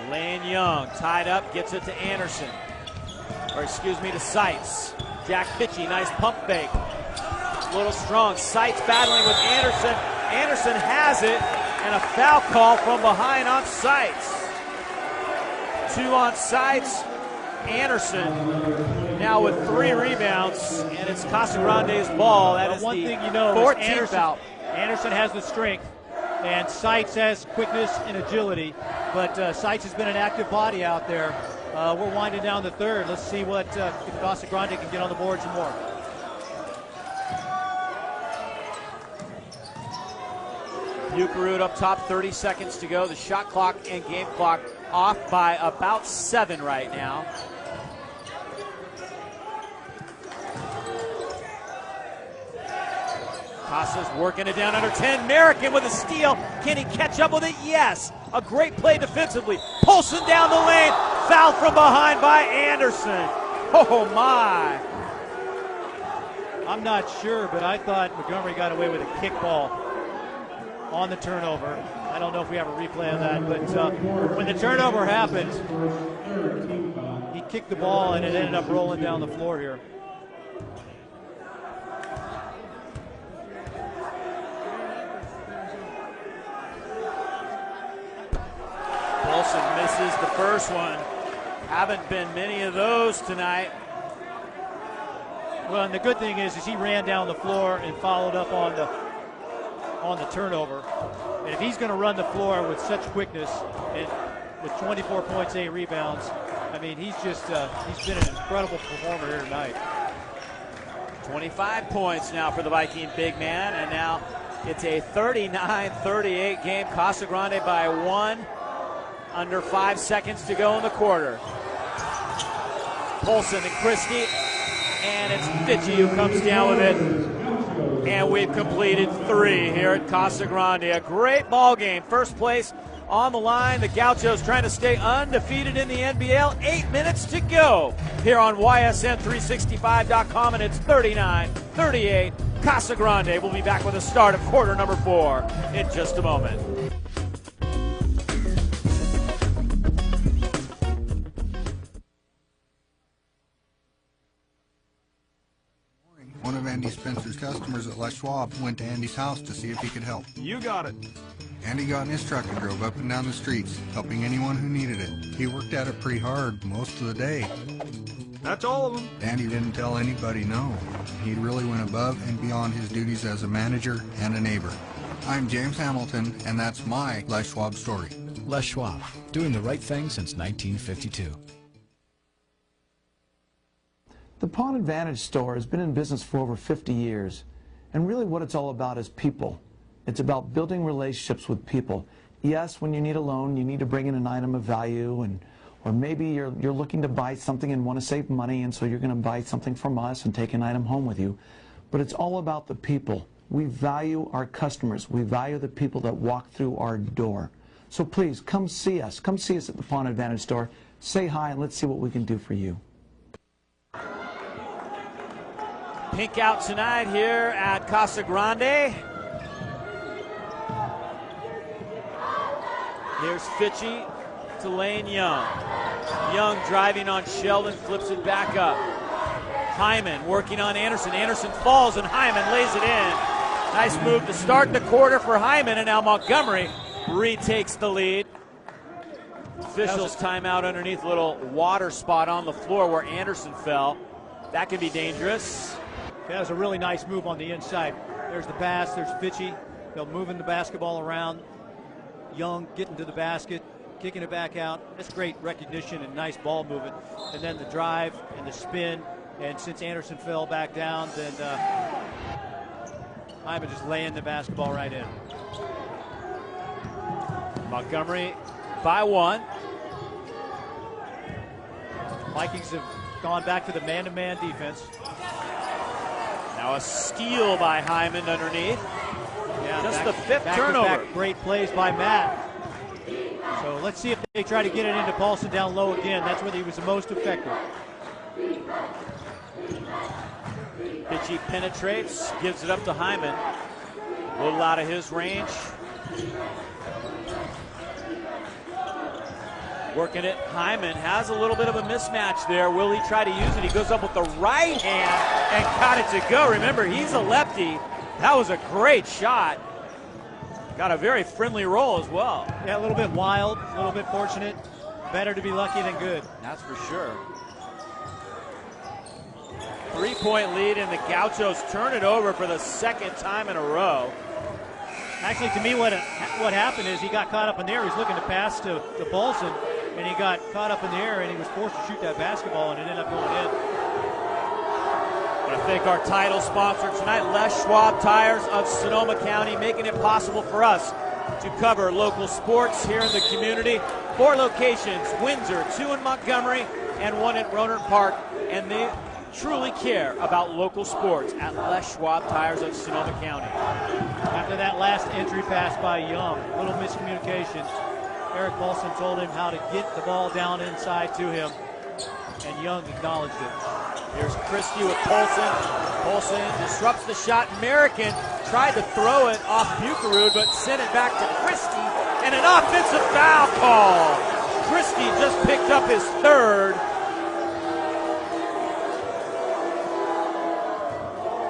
Lane Young tied up, gets it to Anderson. Or excuse me, to Seitz. Jack Fitchie, nice pump fake. A little strong. Seitz battling with Anderson. Anderson has it, and a foul call from behind on Seitz. 2 on Seitz. Anderson now with 3 rebounds, and it's Casa Grande's ball. That is one the thing you know 14th foul. Anderson has the strength, and Seitz has quickness and agility, but Seitz has been an active body out there. We're winding down the 3rd. Let's see what if Casa Grande can get on the board some more. Bucherud up top, 30 seconds to go. The shot clock and game clock off by about 7 right now. Casa's working it down under 10. American with a steal. Can he catch up with it? Yes. A great play defensively. Polson down the lane. Foul from behind by Anderson. Oh, my. I'm not sure, but I thought Montgomery got away with a kickball on the turnover. I don't know if we have a replay of that, but when the turnover happened, he kicked the ball and it ended up rolling down the floor here. Polson misses the first one. Haven't been many of those tonight. Well, and the good thing is he ran down the floor and followed up on the turnover. And if he's going to run the floor with such quickness and with 24 points, 8 rebounds, I mean, he's been an incredible performer here tonight. 25 points now for the Viking big man, and now it's a 39-38 game. Casa Grande by 1. Under 5 seconds to go in the quarter. Polson and Christie, and it's Weethee who comes down with it. And we've completed 3 here at Casa Grande. A great ball game. First place on the line. The Gauchos trying to stay undefeated in the NBL. 8 minutes to go here on YSN365.com, and it's 39-38. Casa Grande will be back with the start of quarter number 4 in just a moment. One of Andy Spencer's customers at Les Schwab went to Andy's house to see if he could help. You got it. Andy got in his truck and drove up and down the streets, helping anyone who needed it. He worked at it pretty hard most of the day. That's all of them. Andy didn't tell anybody no. He really went above and beyond his duties as a manager and a neighbor. I'm James Hamilton, and that's my Les Schwab story. Les Schwab, doing the right thing since 1952. The Pawn Advantage store has been in business for over 50 years, and really what it's all about is people. It's about building relationships with people. Yes, when you need a loan, you need to bring in an item of value, or maybe you're looking to buy something and want to save money, and so you're going to buy something from us and take an item home with you. But it's all about the people. We value our customers. We value the people that walk through our door. So please, come see us. Come see us at the Pawn Advantage store. Say hi, and let's see what we can do for you. Pink out tonight here at Casa Grande. Here's Fitchy to Lane Young. Young driving on Sheldon, flips it back up. Hyman working on Anderson. Anderson falls and Hyman lays it in. Nice move to start the quarter for Hyman, and now Montgomery retakes the lead. Officials timeout underneath a little water spot on the floor where Anderson fell. That could be dangerous. That was a really nice move on the inside. There's the pass, there's Fitchy. They'll moving the basketball around. Young getting to the basket, kicking it back out. That's great recognition and nice ball movement. And then the drive and the spin. And since Anderson fell back down, then Hyman just laying the basketball right in. Montgomery by 1. Vikings have gone back to the man-to-man defense. Now a steal by Hyman underneath. Yeah, just the 5th turnover. Back great plays by Matt. So let's see if they try to get it into Paulson down low again. That's where he was the most effective. Fitchy penetrates, gives it up to Hyman. A little out of his range. Working it, Hyman has a little bit of a mismatch there. Will he try to use it? He goes up with the right hand and got it to go. Remember, he's a lefty. That was a great shot. Got a very friendly roll as well. Yeah, a little bit wild, a little bit fortunate. Better to be lucky than good. That's for sure. 3-point lead, and the Gauchos turn it over for the 2nd time in a row. Actually, to me, what happened is he got caught up in the air. He was looking to pass to Paulson, and he got caught up in the air, and he was forced to shoot that basketball, and it ended up going in. I want to thank our title sponsor tonight, Les Schwab Tires of Sonoma County, making it possible for us to cover local sports here in the community. 4 locations, Windsor, 2 in Montgomery, and 1 at Rohnert Park. And they truly care about local sports at Les Schwab Tires of Sonoma County. After that last entry pass by Young, little miscommunication. Eric Paulson told him how to get the ball down inside to him, and Young acknowledged it. Here's Christie with Paulson. Paulson disrupts the shot. American tried to throw it off Bucherud, but sent it back to Christie, and an offensive foul call. Christie just picked up his 3rd.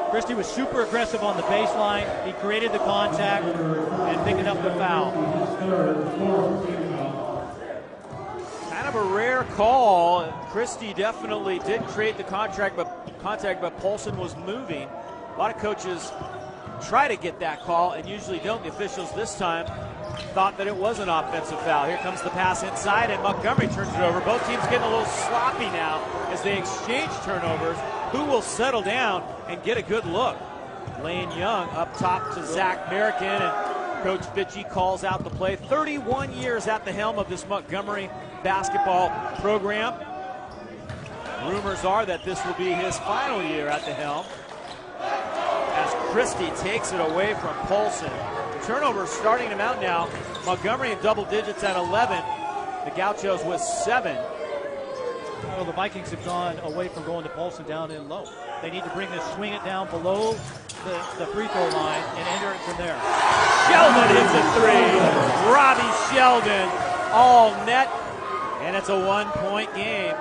Christie was super aggressive on the baseline. He created the contact and picking up the foul. Kind of a rare call. Christie definitely did create the contact, but Paulson was moving. A lot of coaches try to get that call and usually don't. The officials this time thought that it was an offensive foul. Here comes the pass inside, and Montgomery turns it over. Both teams getting a little sloppy now as they exchange turnovers. Who will settle down and get a good look? Lane Young up top to Zach American, and Coach Fitchie calls out the play. 31 years at the helm of this Montgomery basketball program. Rumors are that this will be his final year at the helm, as Christie takes it away from Paulson. Turnovers starting to mount now. Montgomery in double digits at 11. The Gauchos with 7. Well, the Vikings have gone away from going to Paulson down in low. They need to bring this, swing it down below the free throw line and enter it from there. Sheldon hits a 3. Robbie Sheldon, all net, and it's a 1-point game.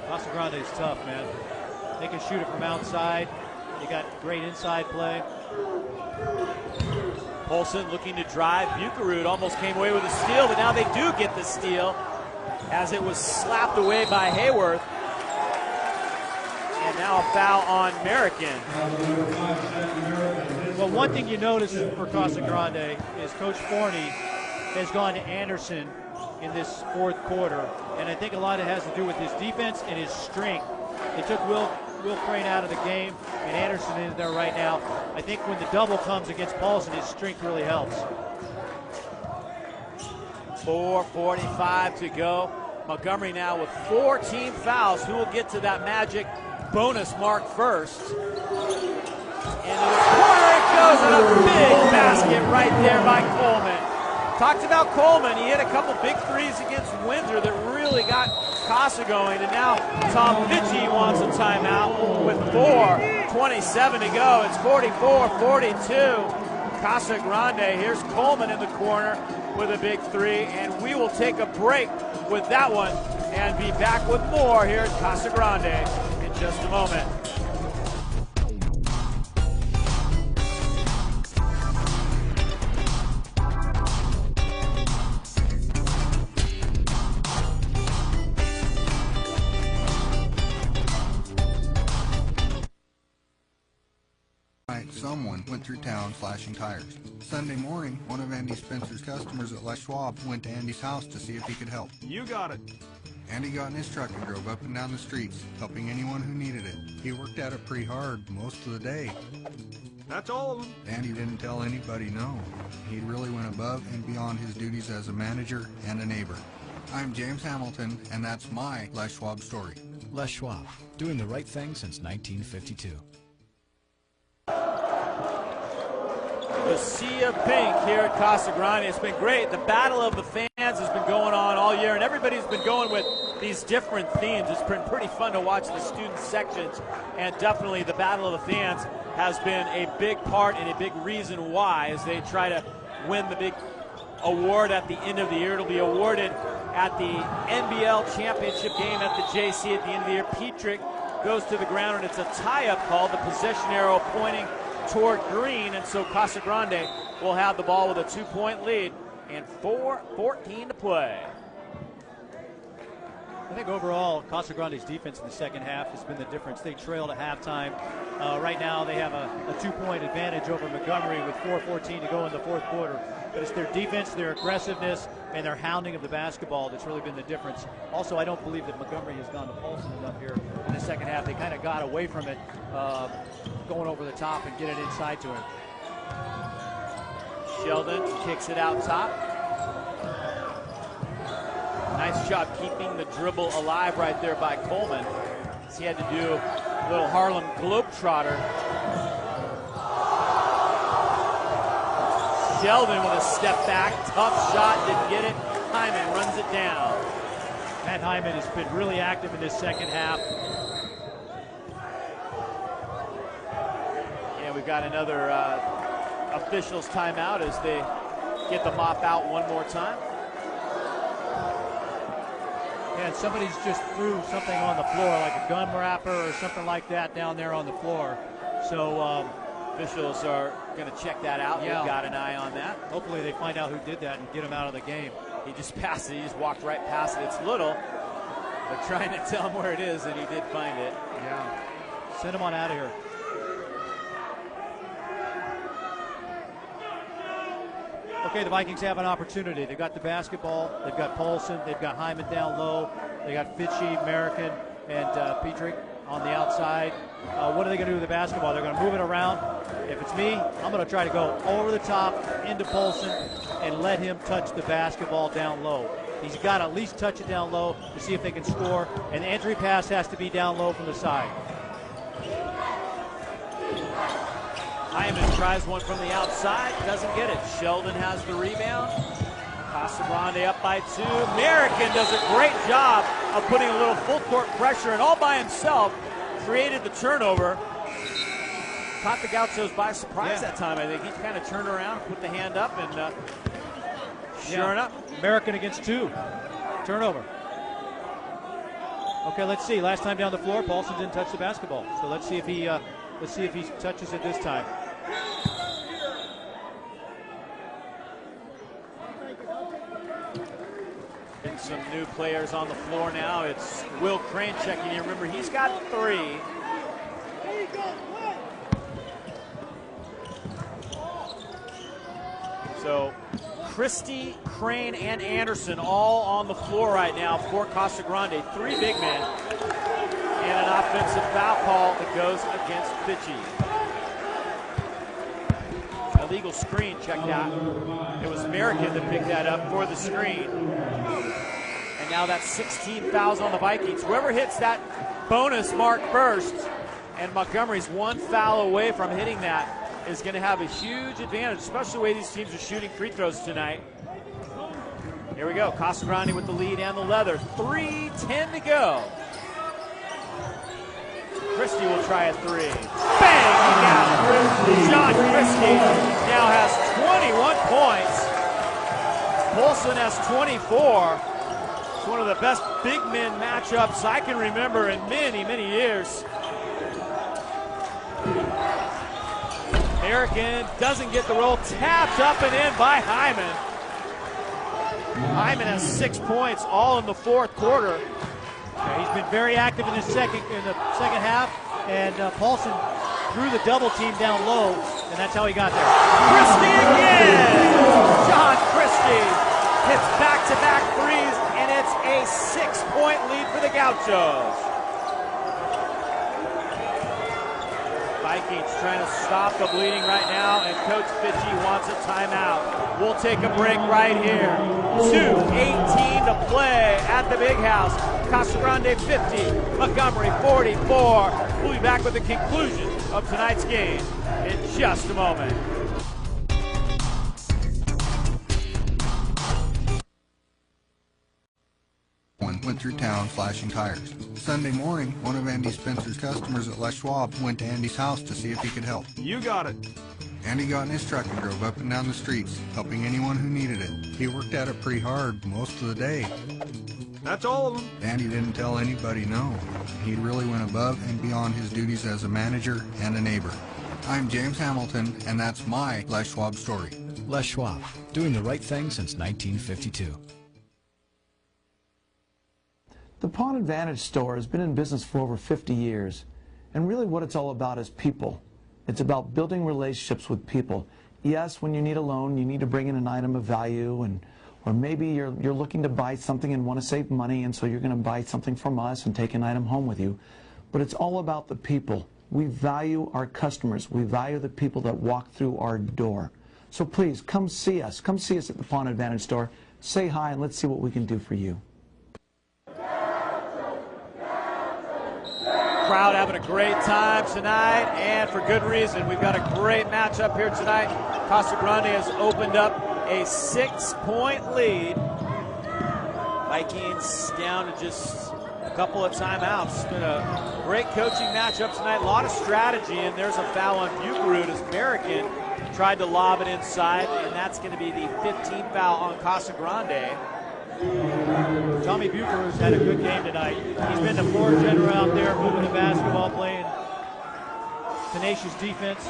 Casa Grande is tough, man. They can shoot it from outside. They got great inside play. Paulson looking to drive. Bucherud almost came away with a steal, but now they do get the steal as it was slapped away by Hayworth. And now a foul on American. Well, one thing you notice for Casa Grande is Coach Forney has gone to Anderson in this 4th quarter, and I think a lot of it has to do with his defense and his strength. They took Will Crane out of the game, and Anderson is there right now. I think when the double comes against Paulson, his strength really helps. 4:45 to go. Montgomery now with 4 team fouls. Who will get to that magic bonus mark first? Into the corner it goes, and a big basket right there by Coleman. Talked about Coleman. He hit a couple big threes against Windsor that really got Casa going, and now Tom Fitchie wants a timeout with 4:27 to go. It's 44-42. Casa Grande. Here's Coleman in the corner with a big 3, and we will take a break with that one and be back with more here at Casa Grande in just a moment. Someone went through town slashing tires. Sunday morning, one of Andy Spencer's customers at Les Schwab went to Andy's house to see if he could help. You got it. Andy got in his truck and drove up and down the streets, helping anyone who needed it. He worked at it pretty hard most of the day. That's all of them. Andy didn't tell anybody no. He really went above and beyond his duties as a manager and a neighbor. I'm James Hamilton, and that's my Les Schwab story. Les Schwab, doing the right thing since 1952. The Sea of Pink here at Casa Grande. It's been great. The Battle of the Fans has been going on all year, and everybody's been going with these different themes. It's been pretty fun to watch the student sections, and definitely the Battle of the Fans has been a big part and a big reason why, as they try to win the big award at the end of the year. It'll be awarded at the NBL championship game at the JC at the end of the year. Petrick goes to the ground, and it's a tie-up call, the possession arrow pointing toward green, and so Casa Grande will have the ball with a 2-point lead and 4:14 to play. I think overall, Casa Grande's defense in the second half has been the difference. They trailed at halftime. Right now, they have a 2-point advantage over Montgomery with 4:14 to go in the 4th quarter. But it's their defense, their aggressiveness, and their hounding of the basketball that's really been the difference. Also, I don't believe that Montgomery has gone to Paulson enough here in the second half. They kind of got away from it, going over the top and get it inside to him. Sheldon kicks it out top. Nice job keeping the dribble alive right there by Coleman. He had to do a little Harlem Globetrotter. Sheldon with a step back, tough shot, didn't get it. Hyman runs it down. Matt Hyman has been really active in this second half. Yeah, we've got another officials timeout as they get the mop out one more time. And somebody's just threw something on the floor, like a gum wrapper or something like that down there on the floor. So officials are going to check that out. Yeah. We've got an eye on that. Hopefully they find out who did that and get him out of the game. He just passed it. He just walked right past it. It's little. They're trying to tell him where it is, and he did find it. Yeah. Send him on out of here. Okay, the Vikings have an opportunity. They've got the basketball. They've got Paulson. They've got Hyman down low. They got Fitchie, American, and Petrick on the outside. What are they going to do with the basketball? They're going to move it around. If it's me, I'm going to try to go over the top into Paulson and let him touch the basketball down low. He's got to at least touch it down low to see if they can score. And the entry pass has to be down low from the side. Hyman tries one from the outside, doesn't get it. Sheldon has the rebound. Casa Grande up by 2. American does a great job of putting a little full court pressure, and all by himself created the turnover. Caught the Gauchos by surprise that time. I think he kind of turned around, put the hand up, and sure enough. American against 2. Turnover. Okay, let's see. Last time down the floor, Paulson didn't touch the basketball. So let's see if he touches it this time. Getting some new players on the floor now. It's Will Crane checking in. Remember, he's got 3. So Christie, Crane, and Anderson all on the floor right now for Casa Grande. 3 big men. And an offensive foul call that goes against Fitchie. Illegal screen checked out. It was American that picked that up for the screen. And now that's 16 fouls on the Vikings. Whoever hits that bonus mark first, and Montgomery's 1 foul away from hitting that, is going to have a huge advantage, especially the way these teams are shooting free throws tonight. Here we go. Casa Grande with the lead and the leather. 3:10 to go. Christie will try a 3. Bang! He got it. John Christie now has 21 points. Paulson has 24. It's one of the best big men matchups I can remember in many, many years. American doesn't get the roll. Tapped up and in by Hyman. Hyman has 6 points, all in the 4th quarter. Yeah, he's been very active in the second half, and Paulson threw the double team down low, and that's how he got there. Christie again! John Christie hits back-to-back threes, and it's a 6-point lead for the Gauchos. Vikings trying to stop the bleeding right now, and Coach Fitchie wants a timeout. We'll take a break right here. 2:18 to play at the Big House. Casa Grande 50, Montgomery 44. We'll be back with the conclusion of tonight's game in just a moment. Went through town flashing tires. Sunday morning, one of Andy Spencer's customers at Les Schwab went to Andy's house to see if he could help. You got it. Andy got in his truck and drove up and down the streets, helping anyone who needed it. He worked at it pretty hard most of the day. That's all of them. Andy didn't tell anybody no. He really went above and beyond his duties as a manager and a neighbor. I'm James Hamilton, and that's my Les Schwab story. Les Schwab, doing the right thing since 1952. The Pawn Advantage store has been in business for over 50 years, and really what it's all about is people. It's about building relationships with people. Yes, when you need a loan, you need to bring in an item of value, or maybe you're looking to buy something and want to save money, and so you're going to buy something from us and take an item home with you. But it's all about the people. We value our customers. We value the people that walk through our door. So please, come see us. Come see us at the Pawn Advantage store. Say hi, and let's see what we can do for you. Crowd having a great time tonight, and for good reason. We've got a great matchup here tonight. Casa Grande has opened up a 6-point lead. Vikings down to just a couple of timeouts. It's been a great coaching matchup tonight. A lot of strategy, and there's a foul on Bucherud as American tried to lob it inside, and that's going to be the 15th foul on Casa Grande. Tommy Bucherud's had a good game tonight. He's been the floor general out there, moving the basketball, playing tenacious defense.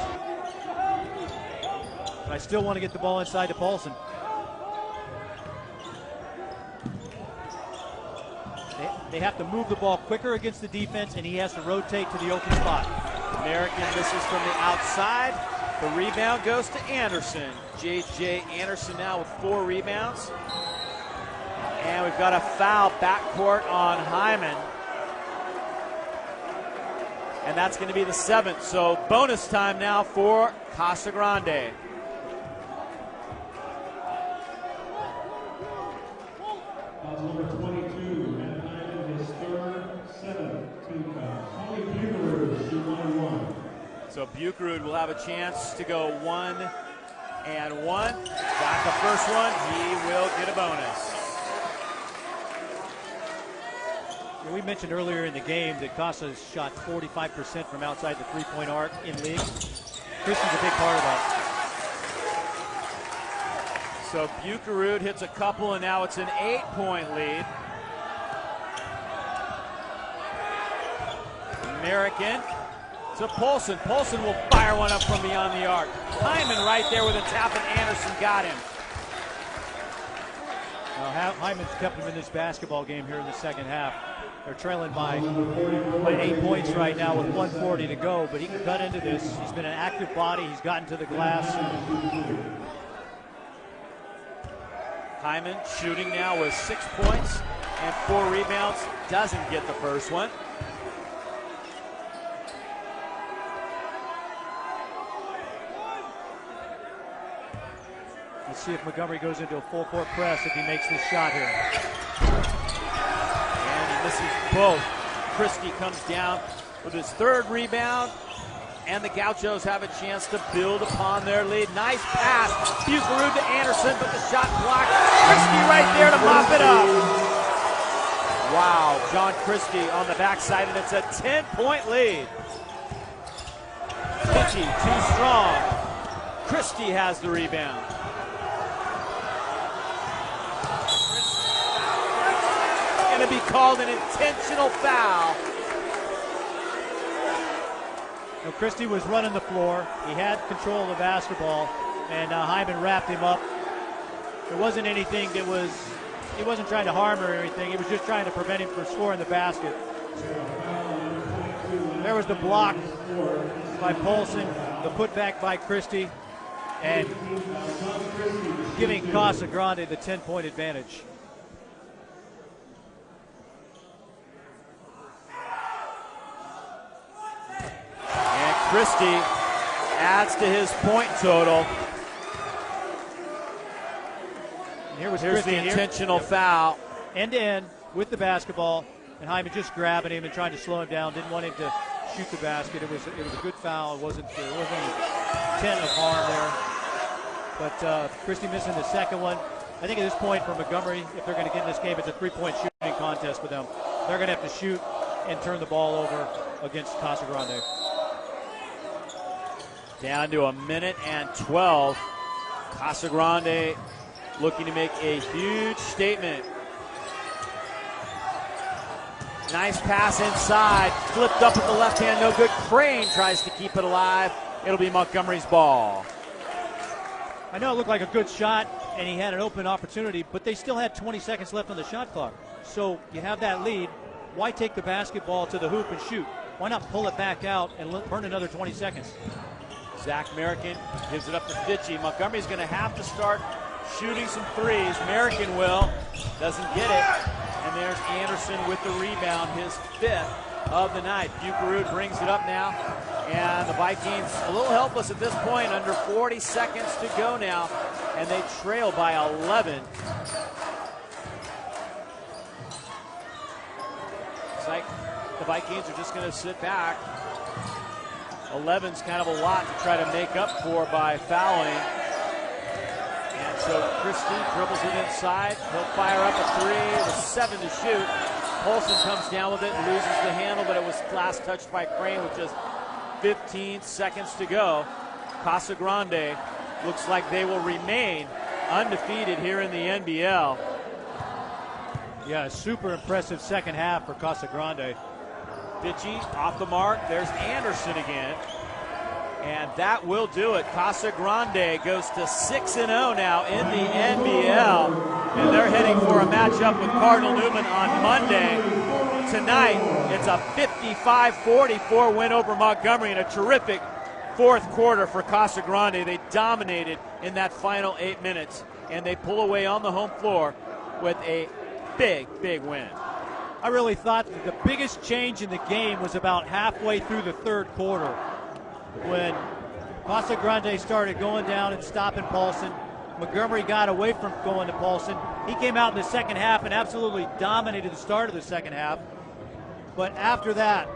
But I still want to get the ball inside to Paulson. They have to move the ball quicker against the defense, and he has to rotate to the open spot. American misses from the outside. The rebound goes to Anderson. J.J. Anderson now with 4 rebounds. And we've got a foul backcourt on Hyman. And that's going to be the 7th. So bonus time now for Casa Grande. Number 22, and Hyman his third, 7th team foul. Tommy Bucherud, shoot 1-1. So Bucherud will have a chance to go 1-1. Got the first one. He will get a bonus. We mentioned earlier in the game that Casa's shot 45% from outside the three-point arc in league. Christie's a big part of that. So Bucherud hits a couple, and now it's an 8-point lead. American to Paulson. Paulson will fire one up from beyond the arc. Hyman right there with a tap, and Anderson got him. Well, Hyman's kept him in this basketball game here in the second half. They're trailing by 8 points right now with 1:40 to go, but he can cut into this. He's been an active body. He's gotten to the glass. Hyman shooting now with 6 points and 4 rebounds. Doesn't get the first one. Let's see if Montgomery goes into a full-court press if he makes this shot here. And he misses both. Christie comes down with his 3rd rebound, and the Gauchos have a chance to build upon their lead. Nice pass. Bucherud to Anderson, but the shot blocked. Christie right there to mop it up. Wow, John Christie on the backside, and it's a 10-point lead. Pitchy, too strong. Christie has the rebound. Going to be called an intentional foul. So Christie was running the floor. He had control of the basketball, and Hyman wrapped him up. There wasn't anything that was, he wasn't trying to harm her or anything. He was just trying to prevent him from scoring the basket. There was the block by Paulson, the putback by Christie, and giving Casa Grande the 10-point advantage. Christie adds to his point total. Here's the intentional foul. End to end with the basketball, and Hyman just grabbing him and trying to slow him down. Didn't want him to shoot the basket. It was a good foul. There wasn't any intent of harm there. But Christie missing the second one. I think at this point for Montgomery, if they're going to get in this game, it's a 3-point shooting contest with them. They're going to have to shoot and turn the ball over against Casa Grande. Down to 1:12. Casa Grande looking to make a huge statement. Nice pass inside. Flipped up with the left hand. No good. Crane tries to keep it alive. It'll be Montgomery's ball. I know it looked like a good shot, and he had an open opportunity, but they still had 20 seconds left on the shot clock. So you have that lead. Why take the basketball to the hoop and shoot? Why not pull it back out and burn another 20 seconds? Zach American gives it up to Fitchy. Montgomery's going to have to start shooting some threes. American will. Doesn't get it. And there's Anderson with the rebound, his 5th of the night. Bucherud brings it up now. And the Vikings a little helpless at this point, under 40 seconds to go now, and they trail by 11. It's like the Vikings are just going to sit back. 11's kind of a lot to try to make up for by fouling. And so Christie dribbles it inside. He'll fire up a three with 7 to shoot. Polson comes down with it and loses the handle, but it was last touched by Crane with just 15 seconds to go. Casa Grande looks like they will remain undefeated here in the NBL. Yeah, super impressive second half for Casa Grande. Bitchy off the mark. There's Anderson again. And that will do it. Casa Grande goes to 6-0 now in the NBL. And they're heading for a matchup with Cardinal Newman on Monday. Tonight, it's a 55-44 win over Montgomery in a terrific fourth quarter for Casa Grande. They dominated in that final 8 minutes, and they pull away on the home floor with a big, big win. I really thought that the biggest change in the game was about halfway through the third quarter when Casa Grande started going down and stopping Paulson. Montgomery got away from going to Paulson. He came out in the second half and absolutely dominated the start of the second half. But after that,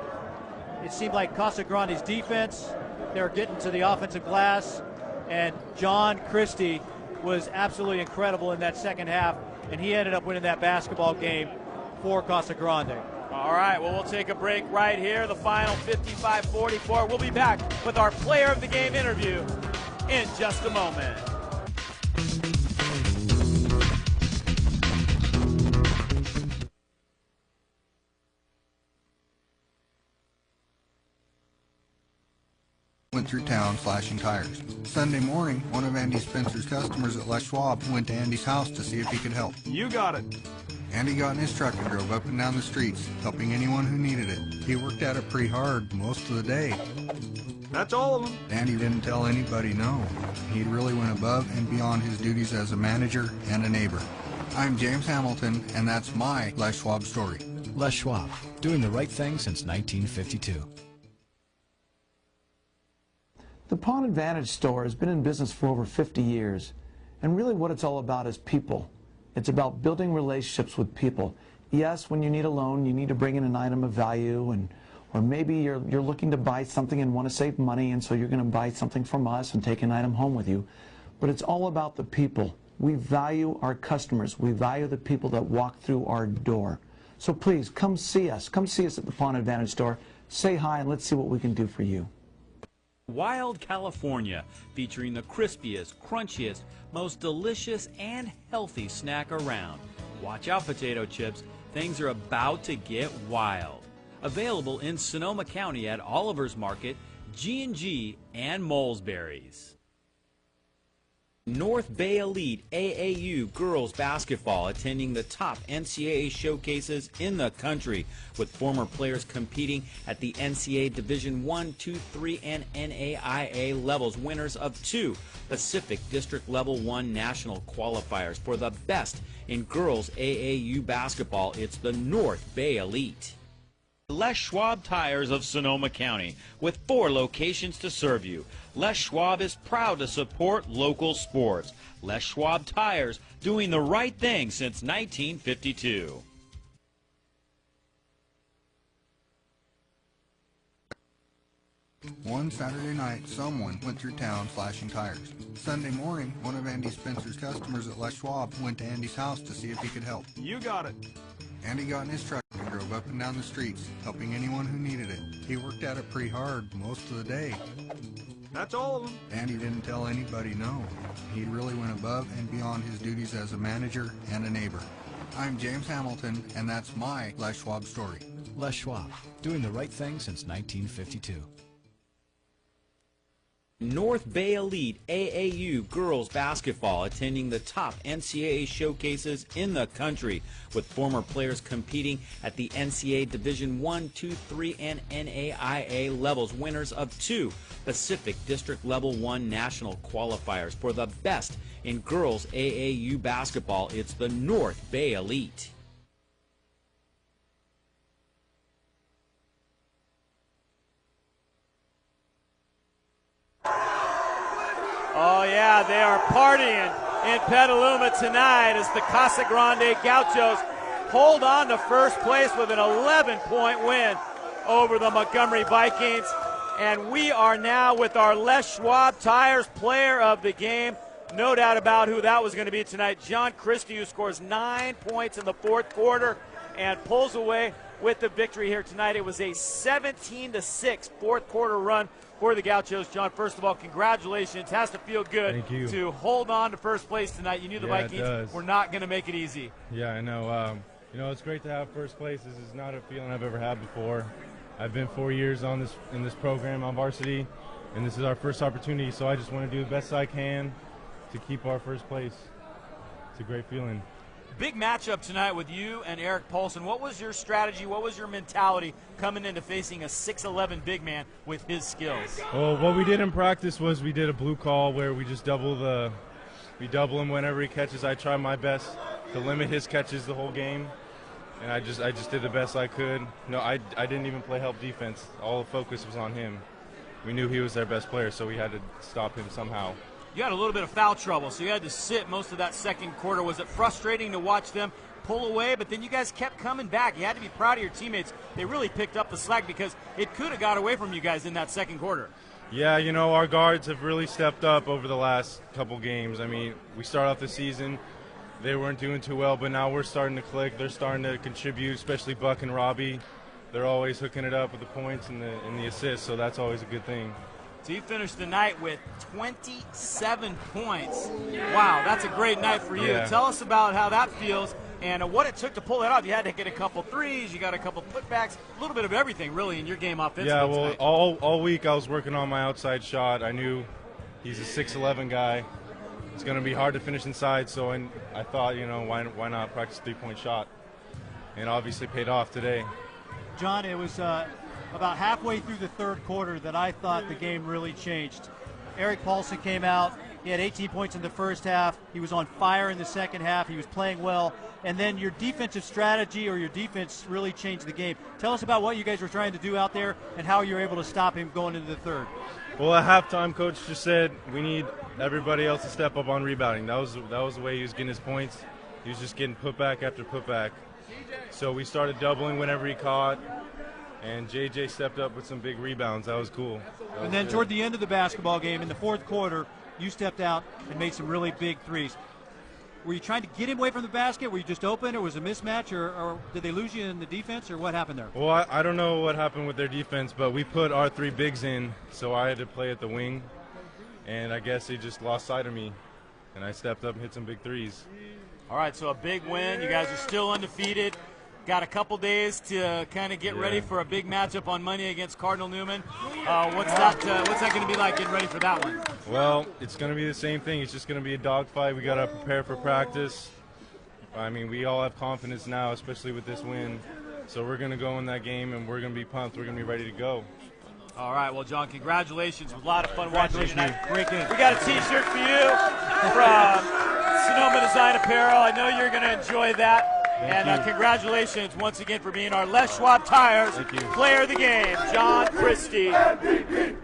it seemed like Casa Grande's defense, they were getting to the offensive glass, and John Christie was absolutely incredible in that second half, and he ended up winning that basketball game for Casa Grande. All right, well, we'll take a break right here. The final 55-44. We'll be back with our player of the game interview in just a moment. Went through town slashing tires. Sunday morning, one of Andy Spencer's customers at Les Schwab went to Andy's house to see if he could help. You got it. Andy got in his truck and drove up and down the streets, helping anyone who needed it. He worked at it pretty hard most of the day. That's all of them. Andy didn't tell anybody no. He really went above and beyond his duties as a manager and a neighbor. I'm James Hamilton, and that's my Les Schwab story. Les Schwab, doing the right thing since 1952. The Pawn Advantage store has been in business for over 50 years, and really what it's all about is people. It's about building relationships with people. Yes, when you need a loan, you need to bring in an item of value, or maybe you're looking to buy something and want to save money, and so you're going to buy something from us and take an item home with you. But it's all about the people. We value our customers. We value the people that walk through our door. So please, come see us. Come see us at the Pawn Advantage store. Say hi, and let's see what we can do for you. Wild California, featuring the crispiest, crunchiest, most delicious and healthy snack around. Watch out, potato chips. Things are about to get wild. Available in Sonoma County at Oliver's Market, G&G, and Molesbury's. North Bay Elite AAU girls basketball attending the top NCAA showcases in the country, with former players competing at the NCAA Division I, II, III, and NAIA levels, winners of 2 Pacific District Level 1 national qualifiers. For the best in girls AAU basketball, it's the North Bay Elite. Les Schwab Tires of Sonoma County, with 4 locations to serve you. Les Schwab is proud to support local sports. Les Schwab Tires, doing the right thing since 1952. One Saturday night, someone went through town slashing tires. Sunday morning, one of Andy Spencer's customers at Les Schwab went to Andy's house to see if he could help. You got it. Andy got in his truck and drove up and down the streets, helping anyone who needed it. He worked at it pretty hard most of the day. That's all of them. Andy didn't tell anybody no. He really went above and beyond his duties as a manager and a neighbor. I'm James Hamilton, and that's my Les Schwab story. Les Schwab, doing the right thing since 1952. North Bay Elite AAU girls basketball attending the top NCAA showcases in the country, with former players competing at the NCAA Division I, II, III, and NAIA levels, winners of 2 Pacific District Level 1 national qualifiers. For the best in girls AAU basketball, it's the North Bay Elite. Oh, yeah, they are partying in Petaluma tonight as the Casa Grande Gauchos hold on to first place with an 11-point win over the Montgomery Vikings. And we are now with our Les Schwab Tires Player of the Game. No doubt about who that was going to be tonight. John Christie, who scores 9 points in the fourth quarter and pulls away with the victory here tonight. It was a 17-6 fourth quarter run for the Gauchos. John, first of all, congratulations. It has to feel good to hold on to first place tonight. You knew the Vikings were not going to make it easy. Yeah, I know. It's great to have first place. This is not a feeling I've ever had before. I've been 4 years in this program on varsity, and this is our first opportunity, so I just want to do the best I can to keep our first place. It's a great feeling. Big matchup tonight with you and Eric Paulson. What was your strategy? What was your mentality coming into facing a 6'11" big man with his skills? Well, what we did in practice was we did a blue call where we just double him whenever he catches. I try my best to limit his catches the whole game, and I just did the best I could. No, I didn't even play help defense. All the focus was on him. We knew he was their best player, so we had to stop him somehow. You had a little bit of foul trouble, so you had to sit most of that second quarter. Was it frustrating to watch them pull away? But then you guys kept coming back. You had to be proud of your teammates. They really picked up the slack because it could have got away from you guys in that second quarter. Yeah, our guards have really stepped up over the last couple games. I mean, we started off the season, they weren't doing too well, but now we're starting to click. They're starting to contribute, especially Buck and Robbie. They're always hooking it up with the points and the assists, so that's always a good thing. So you finished the night with 27 points. Wow, that's a great night for you. Yeah. Tell us about how that feels and what it took to pull that off. You had to get a couple threes, you got a couple putbacks, a little bit of everything really in your game offensively. Yeah, well, tonight. all week I was working on my outside shot. I knew he's a 6'11" guy. It's going to be hard to finish inside, so I thought, why not practice a three-point shot? And obviously paid off today. John, it was about halfway through the third quarter that I thought the game really changed. Eric Paulson came out. He had 18 points in the first half. He was on fire in the second half. He was playing well. And then your defensive strategy or your defense really changed the game. Tell us about what you guys were trying to do out there and how you were able to stop him going into the third. Well, at halftime, Coach just said we need everybody else to step up on rebounding. That was the way he was getting his points. He was just getting putback after putback. So we started doubling whenever he caught. And JJ stepped up with some big rebounds. That was cool. And then toward the end of the basketball game, in the fourth quarter, you stepped out and made some really big threes. Were you trying to get him away from the basket? Were you just open, or was it a mismatch, or did they lose you in the defense, or what happened there? Well, I don't know what happened with their defense, but we put our three bigs in, so I had to play at the wing. And I guess they just lost sight of me, and I stepped up and hit some big threes. All right, so a big win. You guys are still undefeated. Got a couple days to kind of get ready for a big matchup on Monday against Cardinal Newman. What's that going to be like getting ready for that one? Well, it's going to be the same thing. It's just going to be a dogfight. We got to prepare for practice. I mean, we all have confidence now, especially with this win. So we're going to go in that game, and we're going to be pumped. We're going to be ready to go. All right, well, John, congratulations. It was a lot of fun watching you tonight. Great game. We got a T-shirt for you from Sonoma Design Apparel. I know you're going to enjoy that. And congratulations once again for being our Les Schwab Tires Player of the Game, John Christie.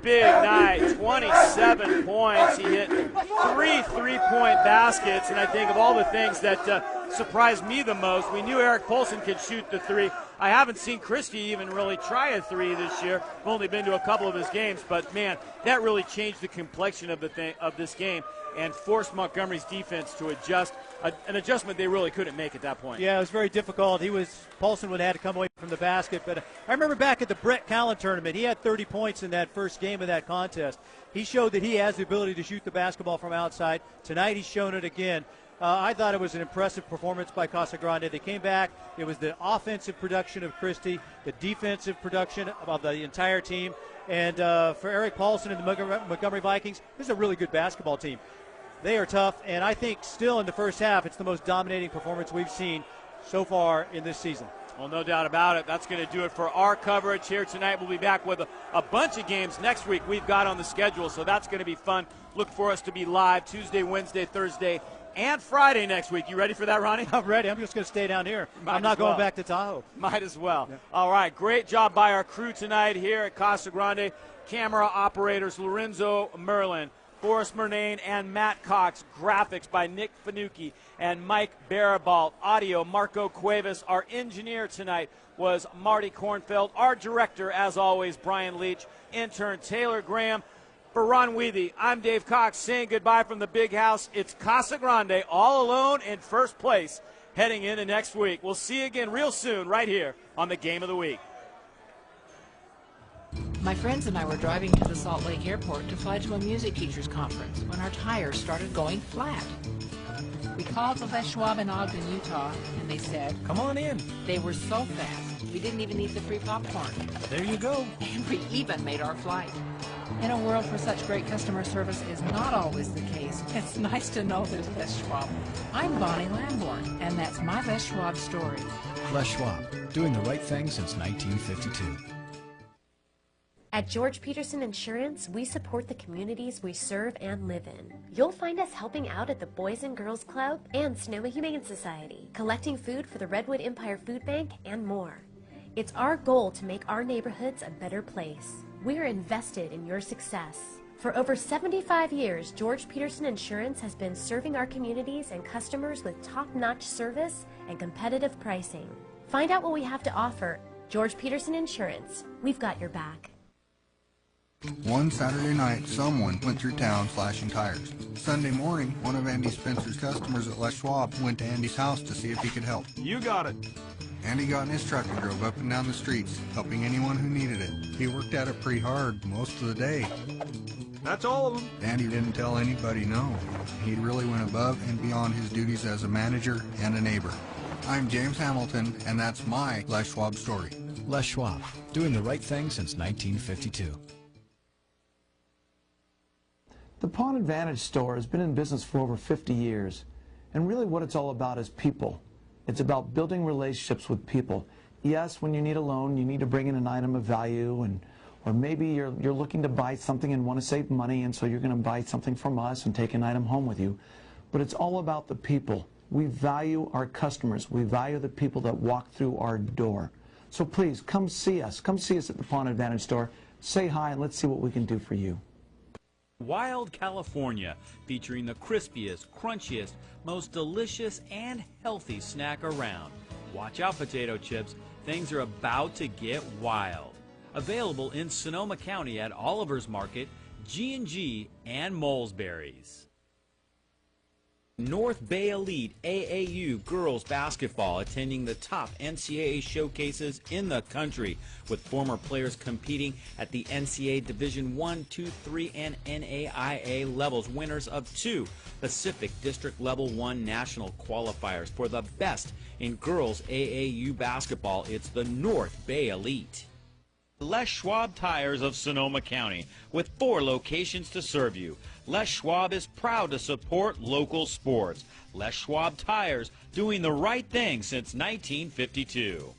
Big night, 27 points. He hit 3 3-point baskets, and I think of all the things that surprised me the most, we knew Eric Paulson could shoot the three. I haven't seen Christie even really try a three this year. I've only been to a couple of his games, but man, that really changed the complexion of this game and forced Montgomery's defense to adjust, an adjustment they really couldn't make at that point. Yeah, it was very difficult. Paulson would have to come away from the basket, but I remember back at the Brett Callen tournament, he had 30 points in that first game of that contest. He showed that he has the ability to shoot the basketball from outside. Tonight he's shown it again. I thought it was an impressive performance by Casa Grande. They came back. It was the offensive production of Christie, the defensive production of the entire team. And for Eric Paulson and the Montgomery Vikings, this is a really good basketball team. They are tough, and I think still in the first half, it's the most dominating performance we've seen so far in this season. Well, no doubt about it. That's going to do it for our coverage here tonight. We'll be back with a bunch of games next week we've got on the schedule, so that's going to be fun. Look for us to be live Tuesday, Wednesday, Thursday, and Friday next week. You ready for that, Ronnie? I'm ready. I'm just going to stay down here. I'm not going back to Tahoe. Might as well. Yeah. All right, great job by our crew tonight here at Casa Grande. Camera operators Lorenzo Merlin, Forrest Murnane and Matt Cox. Graphics by Nick Finucci and Mike Barabalt. Audio, Marco Cuevas. Our engineer tonight was Marty Kornfeld. Our director, as always, Brian Leach. Intern Taylor Graham. For Ron Weethee, I'm Dave Cox saying goodbye from the big house. It's Casa Grande all alone in first place heading into next week. We'll see you again real soon right here on the Game of the Week. My friends and I were driving to the Salt Lake Airport to fly to a music teachers conference when our tires started going flat. We called the Les Schwab in Ogden, Utah, and they said, "Come on in." They were so fast, we didn't even need the free popcorn. There you go. And we even made our flight. In a world where such great customer service is not always the case, it's nice to know there's Les Schwab. I'm Bonnie Lamborn, and that's my Les Schwab story. Les Schwab, doing the right thing since 1952. At George Peterson Insurance, we support the communities we serve and live in. You'll find us helping out at the Boys and Girls Club and Sonoma Humane Society, collecting food for the Redwood Empire Food Bank, and more. It's our goal to make our neighborhoods a better place. We're invested in your success. For over 75 years, George Peterson Insurance has been serving our communities and customers with top-notch service and competitive pricing. Find out what we have to offer. George Peterson Insurance, we've got your back. One Saturday night, someone went through town slashing tires. Sunday morning, one of Andy Spencer's customers at Les Schwab went to Andy's house to see if he could help. You got it. Andy got in his truck and drove up and down the streets, helping anyone who needed it. He worked at it pretty hard most of the day. That's all of them. Andy didn't tell anybody no. He really went above and beyond his duties as a manager and a neighbor. I'm James Hamilton, and that's my Les Schwab story. Les Schwab, doing the right thing since 1952. The Pawn Advantage store has been in business for over 50 years, and really what it's all about is people. It's about building relationships with people. Yes, when you need a loan, you need to bring in an item of value, or maybe you're looking to buy something and want to save money, and so you're going to buy something from us and take an item home with you. But it's all about the people. We value our customers. We value the people that walk through our door. So please, come see us. Come see us at the Pawn Advantage store. Say hi, and let's see what we can do for you. Wild California, featuring the crispiest, crunchiest, most delicious and healthy snack around. Watch out, potato chips. Things are about to get wild. Available in Sonoma County at Oliver's Market, G&G, and Molesbury's. North Bay Elite AAU girls basketball attending the top NCAA showcases in the country, with former players competing at the NCAA Division I, II, III, and NAIA levels, winners of 2 Pacific District Level 1 national qualifiers. For the best in girls AAU basketball, it's the North Bay Elite. Les Schwab Tires of Sonoma County, with 4 locations to serve you. Les Schwab is proud to support local sports. Les Schwab Tires, doing the right thing since 1952.